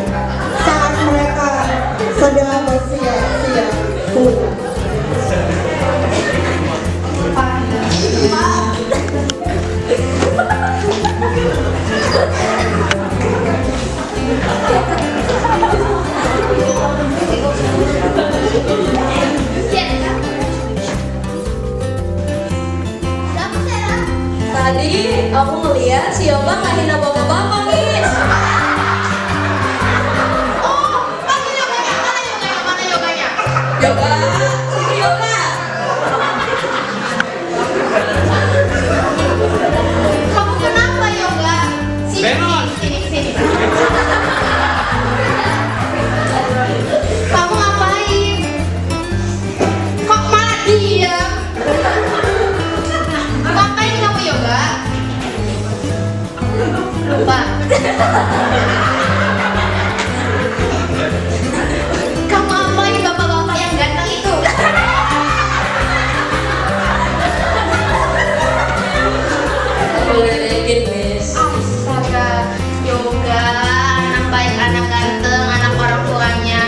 saat mereka sedang bersiap-siap pulang. Tadi aku ngeliat si Yoga ngehina bapak-bapak, Miss. Oh, panggil yoganya. Mana yoganya? Yoga, sini Yoga. Kamu kenapa, Yoga? Sini. Kamu ngapain? Kok malah diam? Ngapain kamu, Yoga? Lupa. Kamu ngapain bapak-bapak yang ganteng itu? Aku ledekin, Miss. Astaga, Yoga, anak baik, anak ganteng, anak orang tuanya.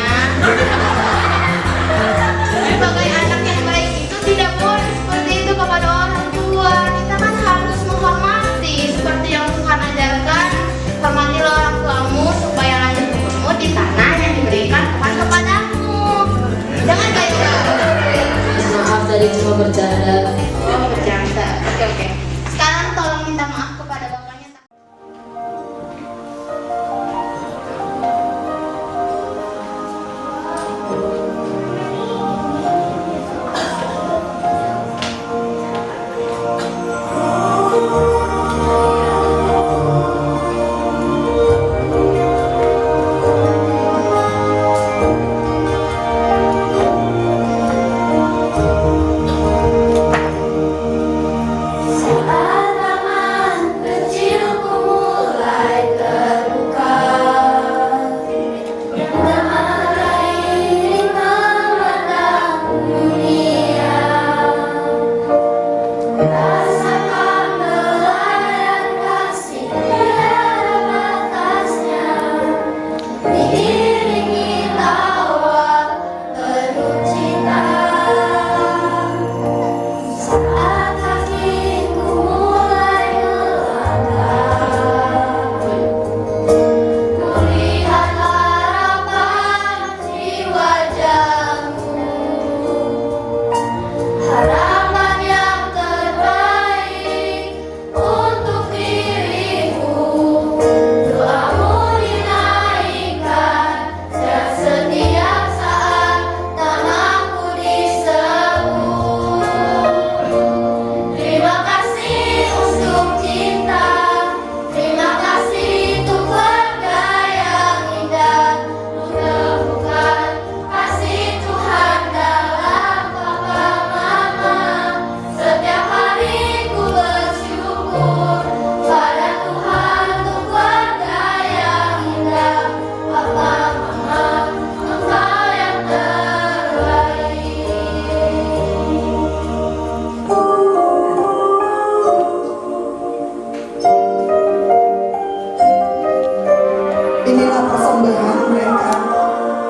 Sebagai anak yang baik itu tidak boleh seperti itu kepada orang tua. Kita kan harus menghormati seperti yang Tuhan ajarkan. Hormatilah orang tuamu supaya lanjut umurmu di tanah yang diberikan Tuhan kepadamu. Jangan kayak Yoga. Maaf tadi cuma bercanda. Oh, bercanda. Oke. Sekarang tolong minta maaf kepada bapaknya.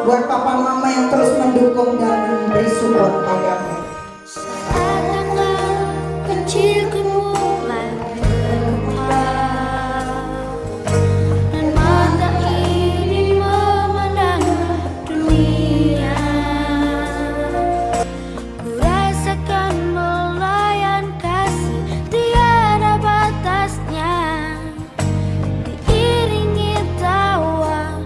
buat papa mama yang terus mendukung dan memberi support padamu. Kecilku mulai bergetar dan mata ini memandang dunia. Ku rasakan melayan kasih tiada batasnya, diiringi tawa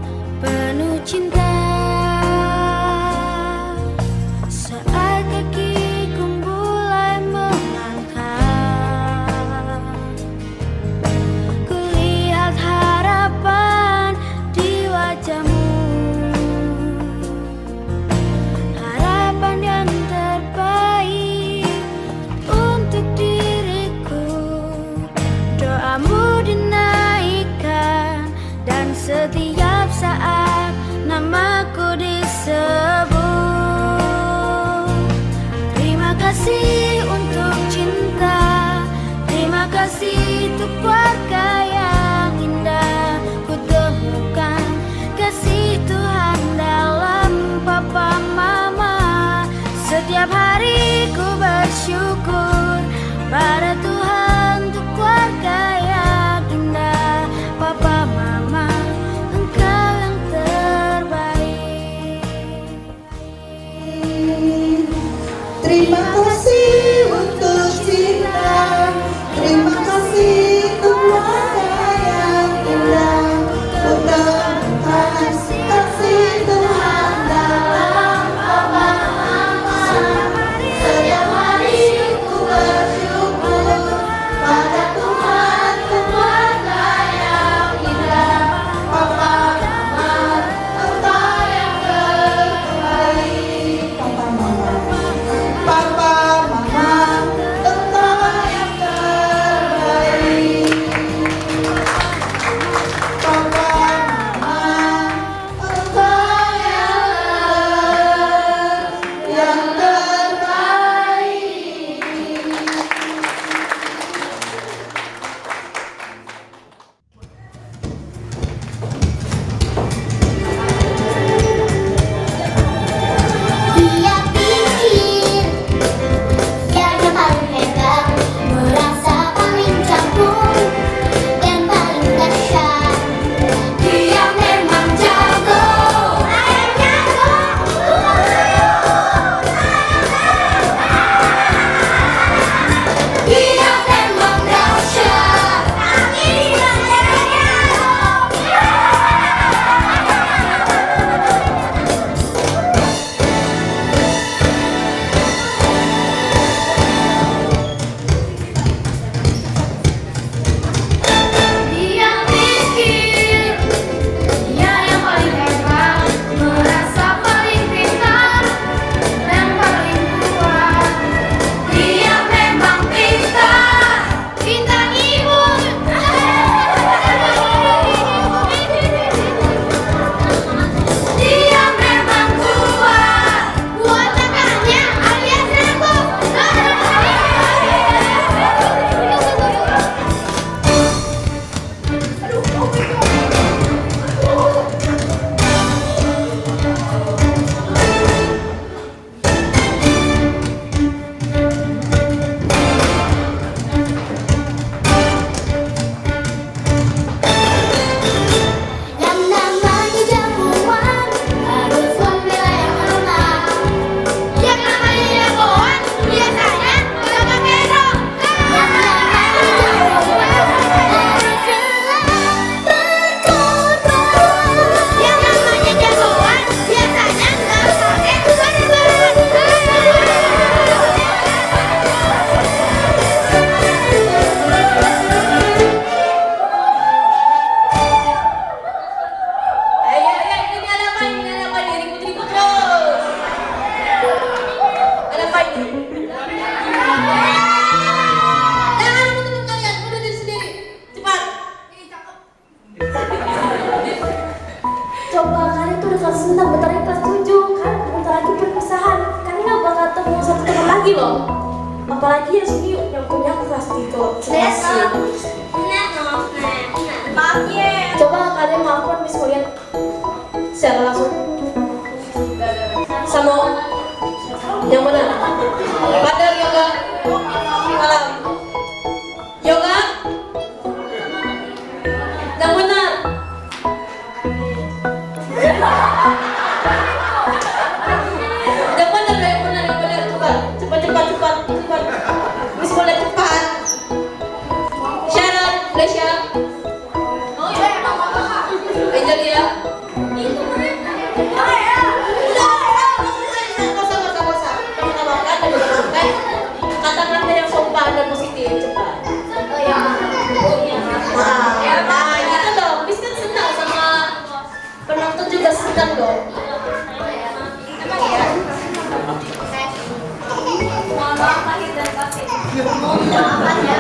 kelas 6, bentar lagi kelas 7 kan, bentar lagi perpisahan. Kan nggak bakal ketemu satu teman lagi loh. Apalagi yang sini yang punya kelas 3. Maaf ya. Coba kalian maafkan Miss Mulian secara langsung. Sama yang mana? Padahal yoga. Malam. Yoga. Yang benar. Yang benar. Cepat. Miss Mulian cepat. Sharon, Lesha. Angelia. Kata-kata yang sopan dan positif, cepat. Nah, gitu dong. Miss kan senang sama penonton juga senang dong. Emang ya? Mohon maaf lahir dan batin. Mohon maaf ya.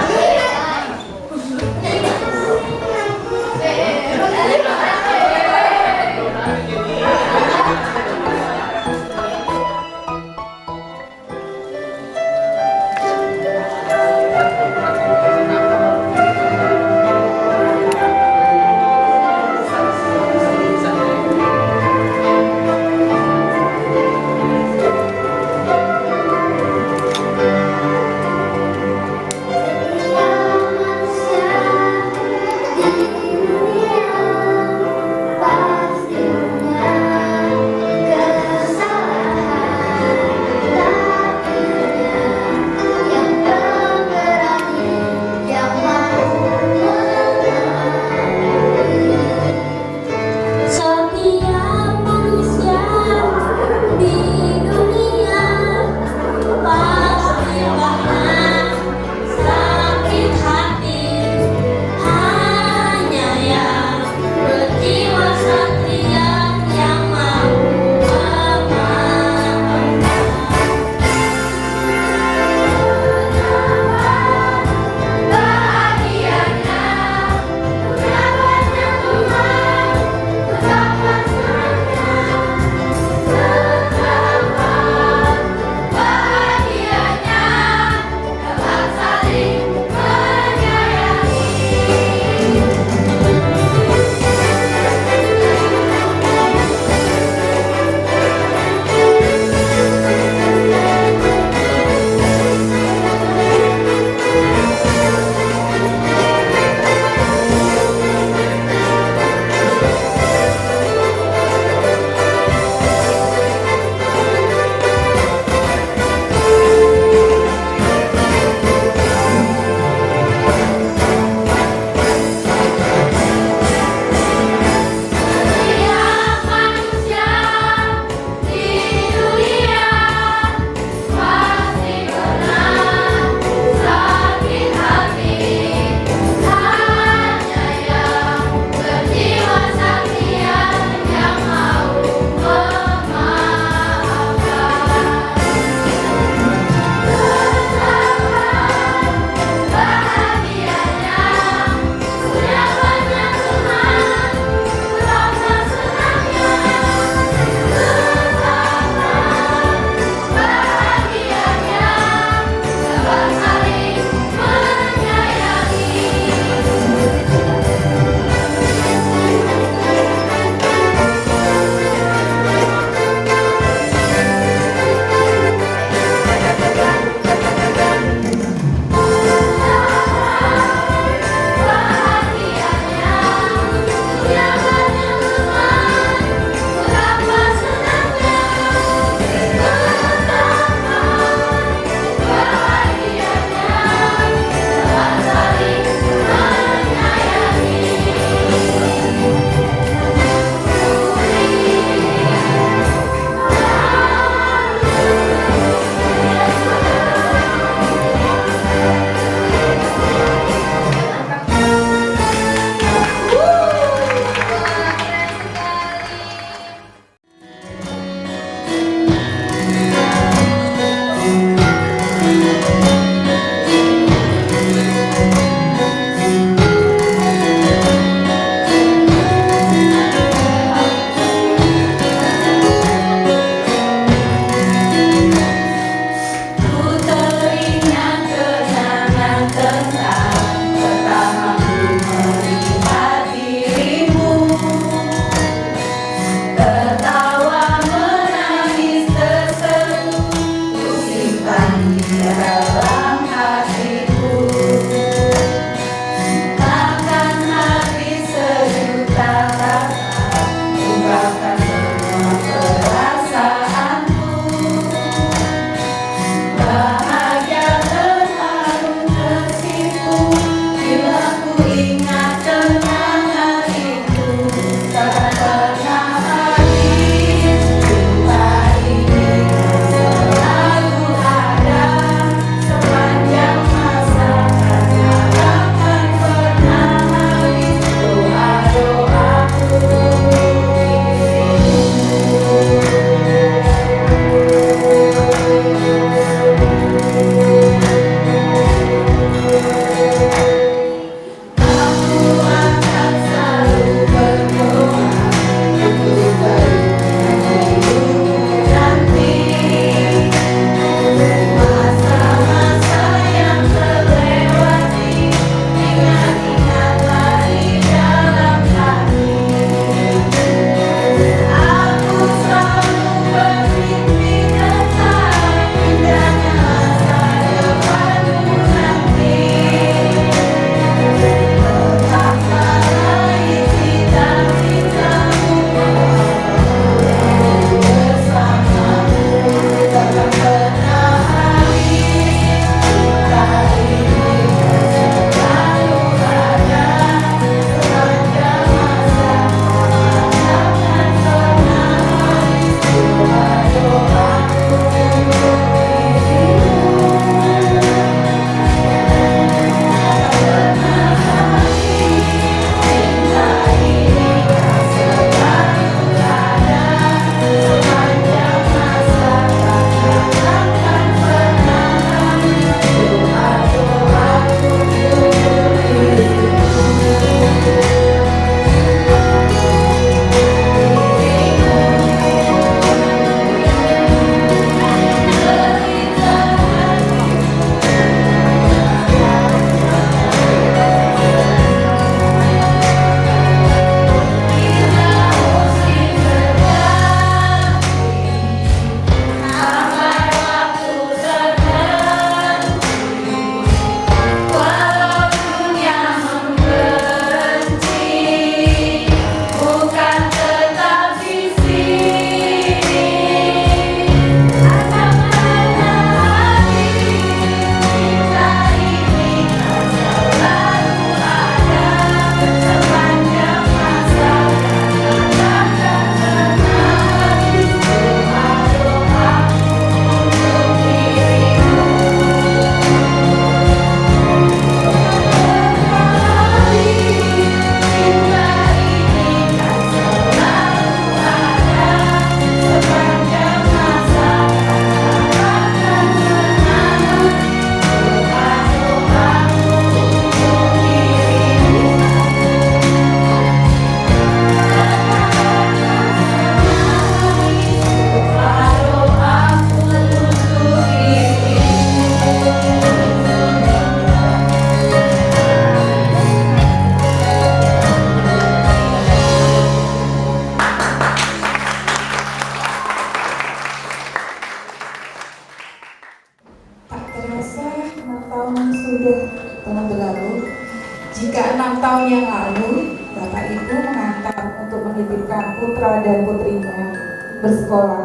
untuk menitipkan putra dan putrinya bersekolah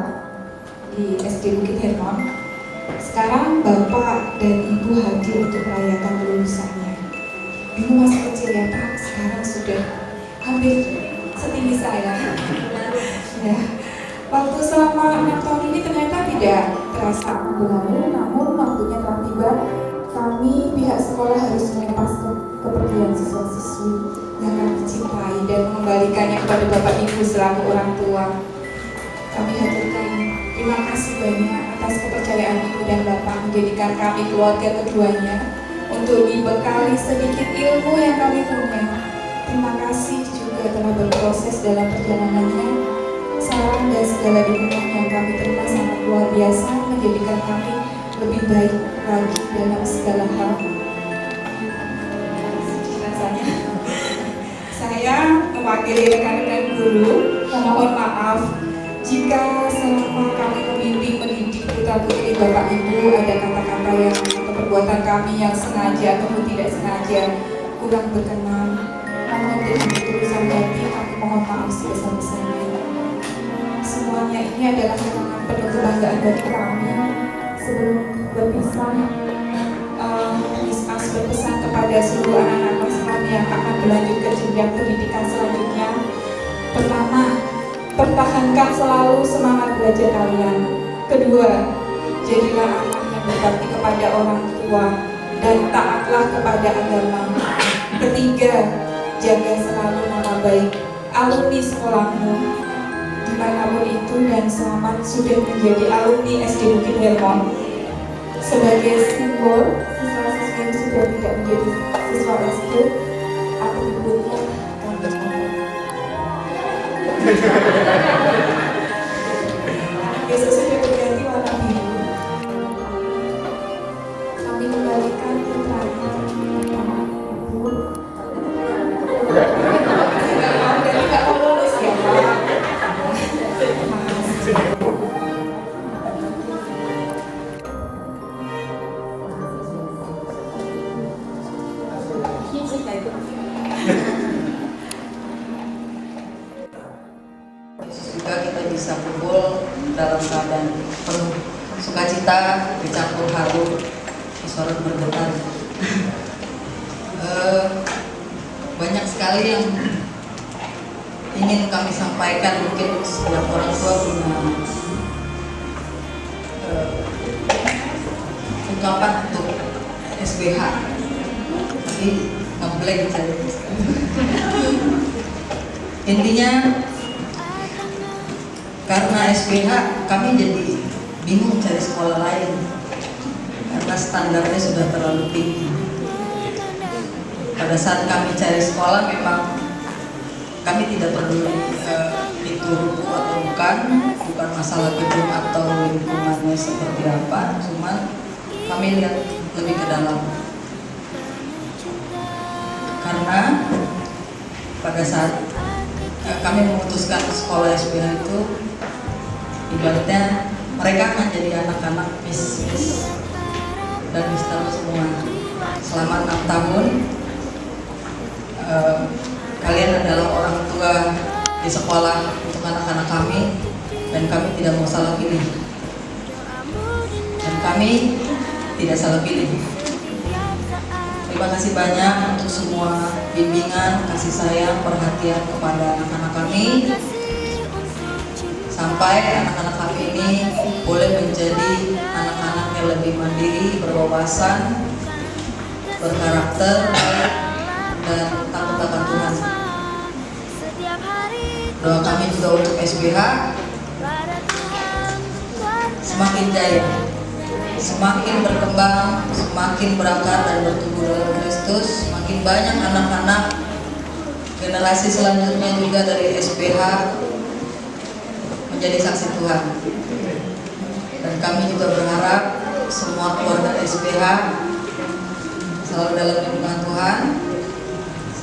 di SD Bukit Hermon. Sekarang Bapak dan Ibu hadir untuk merayakan kelulusannya. Dulu masih kecil ya Pak, sekarang sudah hampir setinggi saya. Ya. Waktu selama 6 tahun ini ternyata tidak terasa berlalu, namun waktunya telah tiba. Kami pihak sekolah harus melepas kepergian siswa-siswi yang kami cintai dan mengembalikannya kepada Bapak Ibu selaku orang tua. Kami haturkan terima kasih banyak atas kepercayaan Ibu dan Bapak menjadikan kami keluarga keduanya untuk dibekali sedikit ilmu yang kami punya. Terima kasih juga telah berproses dalam perjalanannya. Saran dan segala dukungan yang kami terima sangat luar biasa, menjadikan kami lebih baik lagi dalam segala hal. Rasanya saya mewakili rekan-rekan guru memohon maaf jika selama kami membimbing mendidik putra-putri Bapak Ibu ada kata-kata yang atau perbuatan kami yang sengaja ataupun tidak sengaja kurang berkenan. Mohon dengan ketulusan hati kami mohon maaf sebesar-besarnya. Semuanya ini adalah kenangan penuh kebanggaan bagi kami. Sebelum berpisah, Miss Mas berpesan kepada seluruh anak-anak kelas kami yang akan berlanjut ke jenjang pendidikan selanjutnya. Pertama, pertahankan selalu semangat belajar kalian. Kedua, jadilah anak yang berbakti kepada orang tua dan taatlah kepada agama. Ketiga, jaga selalu nama baik alumni sekolahmu dimanapun itu dan selamat sudah menjadi alumni SD Bukit Hermon. Sebagai simbol siswa-siswi yang sudah tidak menjadi siswa SD, atributnya kami besok sudah berganti warna biru. Kami kembalikan putranya Ibu. Jadi nggak mau lulus ya Pak. Juga kita bisa kumpul dalam keadaan penuh sukacita dicampur haru, sorot bergetar. Banyak sekali yang ingin kami sampaikan, mungkin setiap orang tua punya ungkapan untuk SBH, tapi ngeblank saja. Intinya karena SBH kami jadi bingung cari sekolah lain karena standarnya sudah terlalu tinggi. Pada saat kami cari sekolah memang kami tidak peduli itu ruku atau bukan masalah gedung atau lingkungannya seperti apa, cuman kami lihat lebih ke dalam. Karena pada saat kami memutuskan sekolah SBH itu, ibaratnya mereka akan jadi anak-anak Miss dan Mister semua selama 6 tahun. Kalian adalah orang tua di sekolah untuk anak-anak kami, dan kami tidak mau salah pilih, dan kami tidak salah pilih. Terima kasih banyak untuk semua bimbingan, kasih sayang, perhatian kepada anak-anak kami, sampai anak-anak kami ini boleh menjadi anak-anak yang lebih mandiri, berwawasan, berkarakter, dan takut akan Tuhan. Doa kami juga untuk SBH semakin jaya, semakin berkembang, semakin berakar dan bertumbuh dalam Kristus. Semakin banyak anak-anak generasi selanjutnya juga dari SBH menjadi saksi Tuhan. Dan kami juga berharap semua keluarga SBH selalu dalam lindungan Tuhan,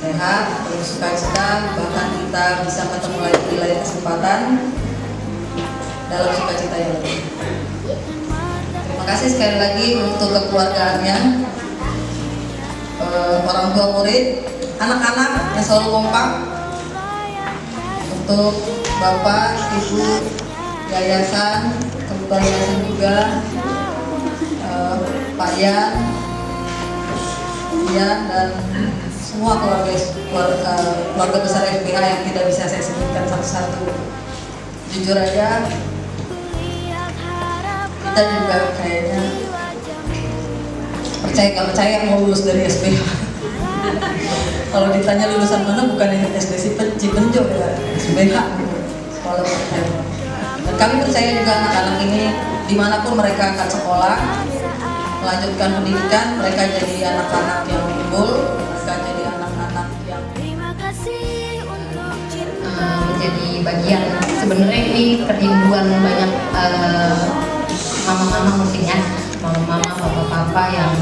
sehat, penuh sukacita, bahkan kita bisa ketemu lagi di lain kesempatan dalam sukacita yang lebih. Terima kasih sekali lagi untuk kekeluargaannya, orang tua murid, anak-anak yang selalu kompak untuk Bapak, Ibu, Yayasan, Ketua Yayasan juga, Pak Yan, dan semua keluarga besar SBH yang tidak bisa saya sebutkan satu-satu. Jujur aja, kita juga kayaknya percaya mau lulus dari SBH. Kalau ditanya lulusan mana, bukan SD Cipenjo ya, SBH sekolah pertama. Dan kami percaya juga anak-anak ini dimanapun mereka akan sekolah, melanjutkan pendidikan, mereka jadi anak-anak yang unggul, mereka jadi anak-anak yang menjadi bagian. Sebenarnya ini kerinduan banyak mama-mama mungkin ya, mama-mama, papa-papa yang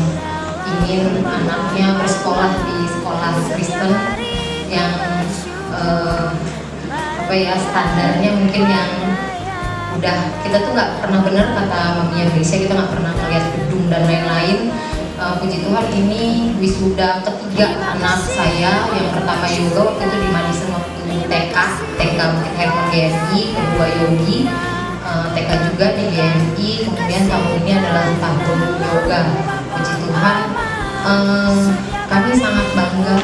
ingin anaknya bersekolah di sekolah Kristen yang standarnya mungkin yang udah, kita tuh nggak pernah, bener kata Mamiya Gracia, kita nggak pernah melihat gedung dan lain-lain. Puji Tuhan, ini wisuda ketiga anak saya. Yang pertama Yoga waktu itu di Madison waktu TK mungkin Hermon GMI, kedua Yogi TK juga di GMI, kemudian tahun ini adalah tahun Yoga. Puji Tuhan, kami sangat bangga,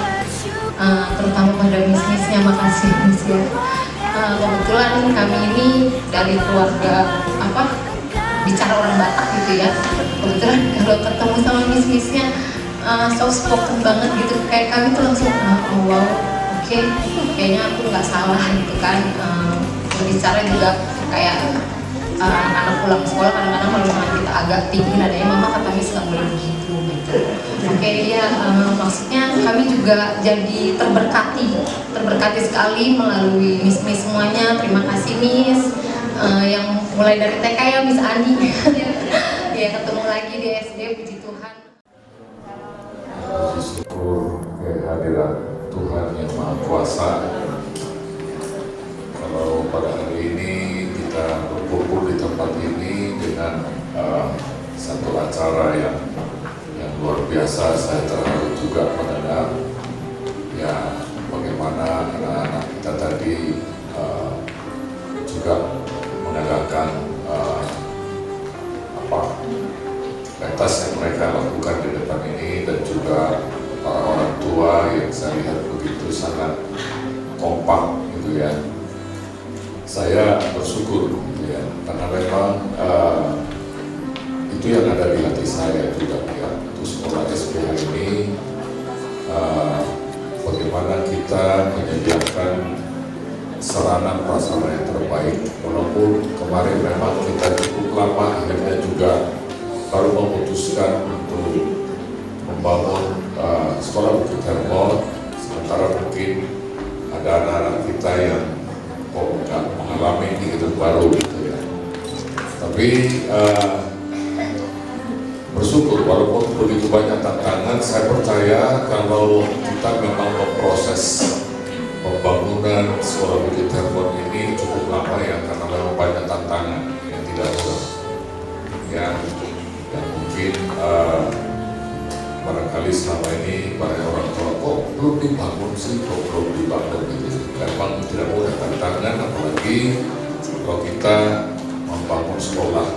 terutama pada miss-missnya. Makasih miss ya. Kebetulan kami ini dari keluarga bicara orang Batak gitu ya. Kebetulan kalau ketemu sama miss-missnya soft spoken banget gitu, kayak kami tuh langsung wow, oke, kayaknya aku nggak salah gitu kan. Berbicara juga kayak anak pulang sekolah kadang-kadang kalau misalnya kita agak tinggi nadanya, mama kata miss nggak boleh begitu gitu. Oke, ya maksudnya kami juga jadi terberkati sekali melalui miss-miss semuanya. Terima kasih miss, yang mulai dari TK ya Miss Ani ya, ketemu lagi di SD. Puji Tuhan. Syukur kehadiran Tuhan yang Maha Kuasa. Kalau pada hari ini kita berkumpul di tempat ini dengan satu acara yang luar biasa, saya terharu juga mendengar ya bagaimana anak-anak kita tadi juga menegakkan pentas yang mereka lakukan di depan ini, dan juga para orang tua yang saya lihat begitu sangat kompak gitu ya. Saya bersyukur gitu ya, karena memang itu yang ada di hati saya juga ya, untuk sekolah SBH ini, bagaimana kita menyediakan sarana prasarana yang terbaik. Walaupun kemarin memang kita cukup lama akhirnya juga baru memutuskan untuk membangun sekolah Bukit Hermon, sementara mungkin ada anak-anak kita yang mengalami hidup baru gitu ya. Tapi bersyukur walaupun begitu banyak tantangan, saya percaya kalau kita memang memproses pembangunan sekolah Bukit Hermon ini cukup lama ya, karena memang banyak tantangan yang tidak mudah ya. Dan mungkin barangkali selama ini para orang tua kok belum dibangun sih, kok belum dibangun gitu. Memang tidak mudah tantangan, apalagi kalau kita membangun sekolah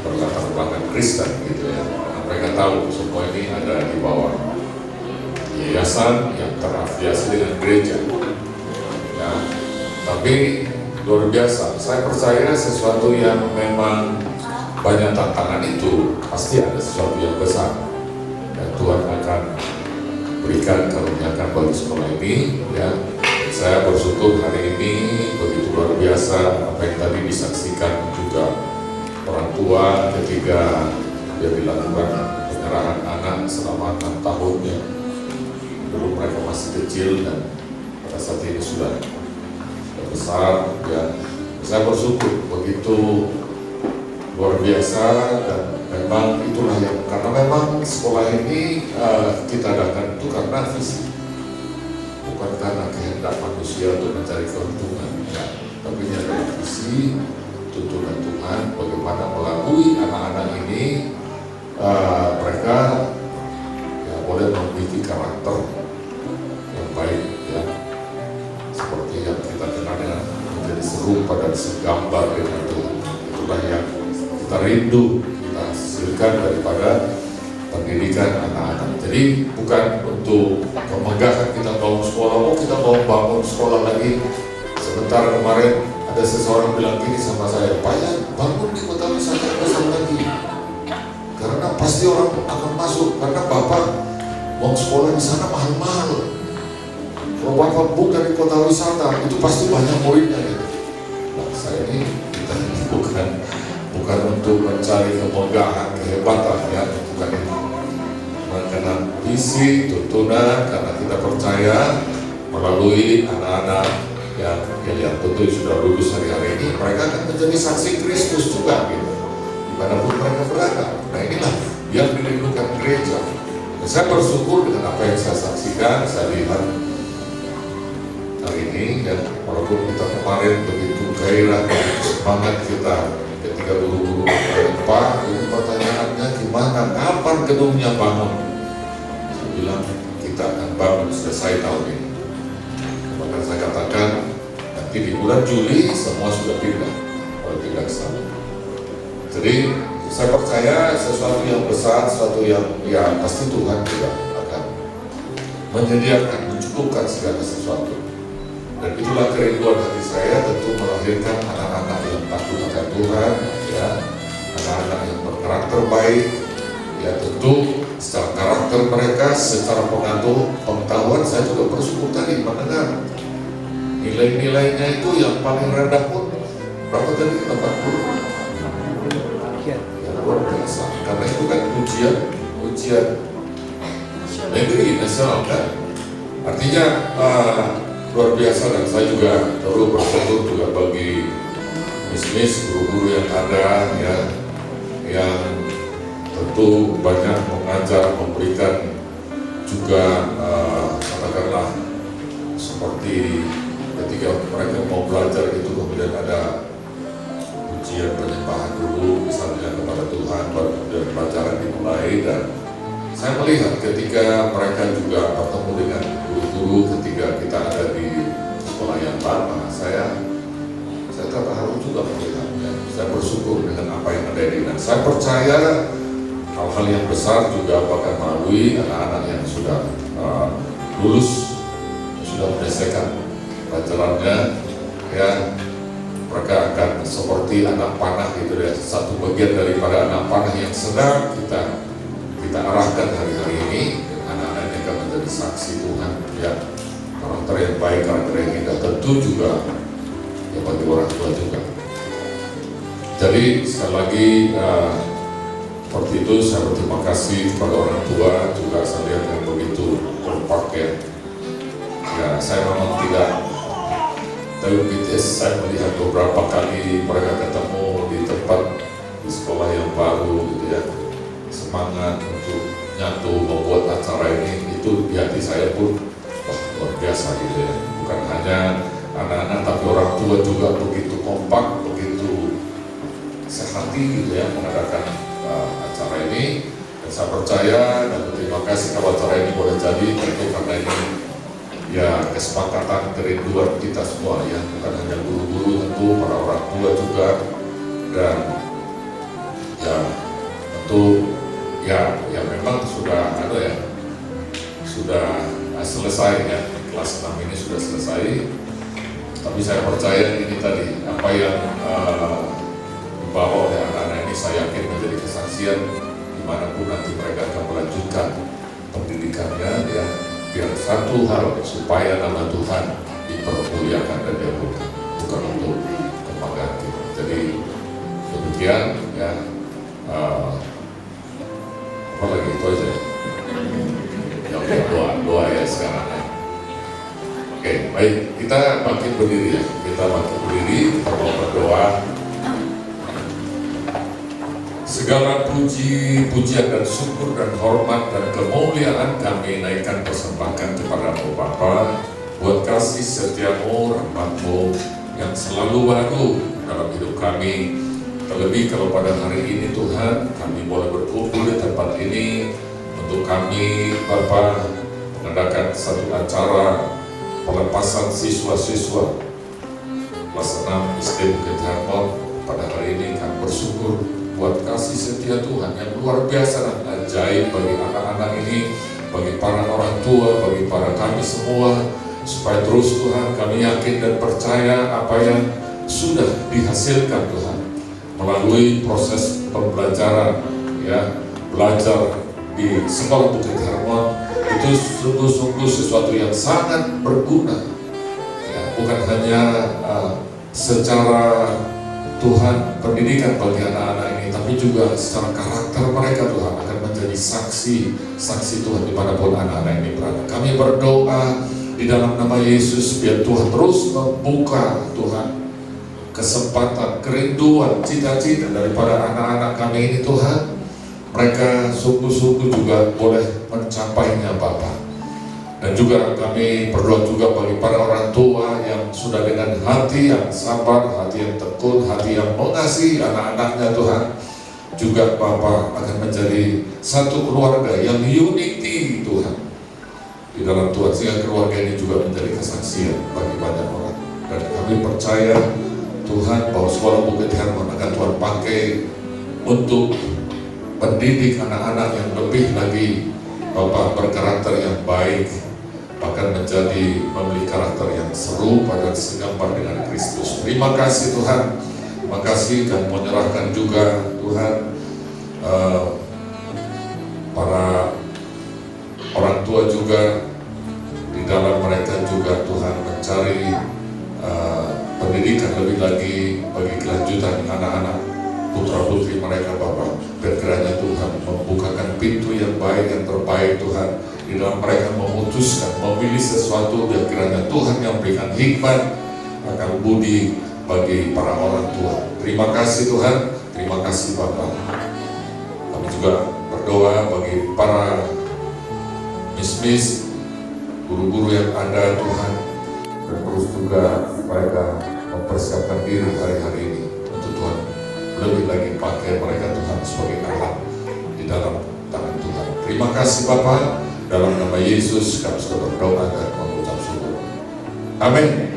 berlatar belakang Kristen gitu ya. Nah, mereka tahu semua ini ada di bawah yayasan yang terafiliasi dengan gereja ya. Tapi luar biasa, saya percaya sesuatu yang memang banyak tantangan itu pasti ada sesuatu yang besar, dan Tuhan akan berikan karuniakan bagi sekolah ini ya. Saya bersyukur hari ini begitu luar biasa apa yang tadi disaksikan juga orang tua ketika dia dilakukan penyerahan anak selama 6 tahun ya. Dulu mereka masih kecil dan pada saat ini sudah besar ya. Saya bersyukur begitu luar biasa, dan memang itulah yang, karena memang sekolah ini kita adakan itu karena visi, bukan karena kehendak manusia untuk mencari keuntungan ya. Tapi ini adalah visi tuntunan Tuhan bagaimana melalui anak-anak ini mereka ya boleh memiliki karakter yang baik ya, seperti yang kita kenalnya menjadi serupa dan segambar dengan Tuhan. Itulah yang kita rindu, kita hasilkan daripada pendidikan anak-anak. Jadi bukan untuk kemegahan kita bangun sekolah, kita mau bangun sekolah lagi. Sebentar kemarin ada seseorang bilang gini sama saya, Pak ya, bangun di kota wisata besar lagi. Karena pasti orang akan masuk, karena Bapak mau sekolah di sana mahal-mahal. Kalau Bapak buka di kota wisata, itu pasti banyak muridnya. Gitu. Nah, saya ini kita bukan untuk mencari kemegahan, kehebatan, ya, bukan itu. Karena visi, tuntunan, karena kita percaya melalui anak-anak yang tentu sudah lulus hari-hari ini, mereka akan menjadi saksi Kristus juga, gitu. Dimanapun mereka berada. Nah inilah yang dirindukan gereja. Dan saya bersyukur dengan apa yang saya saksikan, saya lihat hari ini, dan walaupun kita kemarin begitu gairah, begitu semangat kita ketika guru-guru Pak, ini pertanyaannya gimana, kapan gedungnya bangun? Saya bilang kita akan bangun selesai tahun ini. Maka saya katakan nanti di bulan Juli semua sudah pindah, kalau tidak salah. Jadi saya percaya sesuatu yang besar, sesuatu yang ya pasti Tuhan juga akan menyediakan, mencukupkan segala sesuatu. Dan itulah kerinduan hati saya, tentu melahirkan anak-anak yang takut akan Tuhan, ya, anak-anak yang berkarakter baik, ya tentu secara karakter mereka, secara pengetahuan saya juga bersyukur tadi mendengar nilai-nilainya itu yang paling rendah pun berapa tadi? 80. Ya luar biasa, karena itu kan ujian negeri nasional kan, artinya luar biasa. Dan saya juga perlu bersyukur juga bagi bisnis guru-guru yang ada, ya, yang tentu banyak mengajar, memberikan juga katakanlah seperti ketika mereka mau belajar itu kemudian ada ujian penyembahan dulu misalnya kepada Tuhan, baru kemudian pelajaran dimulai. Dan saya melihat ketika mereka juga bertemu dengan guru-guru ketika kita ada di sekolah yang lama, saya terharu juga melihatnya. Saya bersyukur dengan apa yang ada di dan saya percaya hal-hal yang besar juga akan melalui anak-anak yang sudah lulus, sudah menyelesaikan pelajarannya, ya. Mereka akan seperti anak panah gitu ya, satu bagian daripada anak panah yang sedang kita arahkan hari-hari ini. Anak-anak yang akan menjadi saksi Tuhan, ya, karakter yang baik, karakter yang indah, tentu juga ya bagi orang tua juga. Jadi sekali lagi seperti itu, saya berterima kasih kepada orang tua juga, saya lihat yang begitu kompak, ya. Ya saya memang tidak saya melihat beberapa kali mereka ketemu di tempat di sekolah yang baru gitu ya, semangat untuk nyatu membuat acara ini, itu di hati saya pun wah luar biasa gitu ya. Bukan hanya anak-anak tapi orang tua juga begitu kompak, begitu sehati gitu ya mengadakan acara ini. Dan saya percaya dan berterima kasih kalau acara ini boleh jadi, tentu karena ini ya kesepakatan kerinduan kita semua, ya, bukan hanya guru-guru, tentu para orang tua juga. Dan ya tentu ya memang sudah ada ya, sudah selesai ya, kelas 6 ini sudah selesai. Tapi saya percaya ini tadi apa yang dibawa oleh anak-anak ini, saya yakin menjadi kesaksian dimanapun nanti mereka akan melanjutkan pendidikannya, ya. Biar satu hal, supaya nama Tuhan dipermuliakan dan diagunkan, bukan untuk kebanggaan kita. Jadi demikian ya, apa lagi itu aja. Ya doa ya sekarang ya. Oke, baik, kita makin berdiri ya. Kita mau berdoa. Segala puji, pujian dan syukur dan hormat dan kemuliaan kami naikkan persembahkan kepada-Mu Bapa, buat kasih setiamu, rahmat-Mu yang selalu baru dalam hidup kami. Terlebih kalau pada hari ini Tuhan, kami boleh berkumpul di tempat ini untuk kami Bapa mengadakan satu acara pelepasan siswa-siswa kelas 6 SD Bukit Hermon. Pada hari ini kami bersyukur buat kasih setia Tuhan yang luar biasa dan ajaib bagi anak-anak ini, bagi para orang tua, bagi para kami semua, supaya terus Tuhan kami yakin dan percaya apa yang sudah dihasilkan Tuhan melalui proses pembelajaran, ya, belajar di Sekolah Bukit Hermon itu sungguh-sungguh sesuatu yang sangat berguna, ya, bukan hanya secara Tuhan pendidikan bagi anak-anak ini, tapi juga secara karakter mereka Tuhan akan menjadi saksi Tuhan dimanapun anak-anak ini berada. Kami berdoa di dalam nama Yesus biar Tuhan terus membuka Tuhan kesempatan, kerinduan, cita-cita daripada anak-anak kami ini Tuhan. Mereka sungguh-sungguh juga boleh mencapainya Bapa. Dan juga kami berdoa juga bagi para orang tua yang sudah dengan hati yang sabar, hati yang tekun, hati yang mengasihi anak-anaknya Tuhan. Juga Bapa akan menjadi satu keluarga yang unity Tuhan di dalam Tuhan, sehingga keluarga ini juga menjadi kesaksian bagi banyak orang. Dan kami percaya Tuhan bahwa Sekolah Bukit Hermon akan Tuhan pakai untuk mendidik anak-anak yang lebih lagi Bapak berkarakter yang baik, bahkan menjadi memiliki karakter yang serupa dan segambar dengan Kristus. Terima kasih Tuhan, terima kasih, dan menyerahkan juga Tuhan para orang tua juga di dalam mereka juga Tuhan mencari pendidikan lebih lagi bagi kelanjutan anak-anak putra putri mereka Bapak. Berkiranya Tuhan membukakan pintu yang baik, yang terbaik Tuhan di dalam mereka memutuskan memilih sesuatu. Berkiranya Tuhan yang berikan hikmat akan budi bagi para orang tua. Terima kasih Tuhan, terima kasih Bapak. Kami juga berdoa bagi para mis-mis, guru-guru yang ada Tuhan, dan terus juga mereka mempersiapkan diri hari-hari ini untuk Tuhan lebih lagi pakai mereka Tuhan sebagai alat di dalam tangan Tuhan. Terima kasih Bapa, dalam nama Yesus kami sudah berdoa dan mengucap syukur. Amin.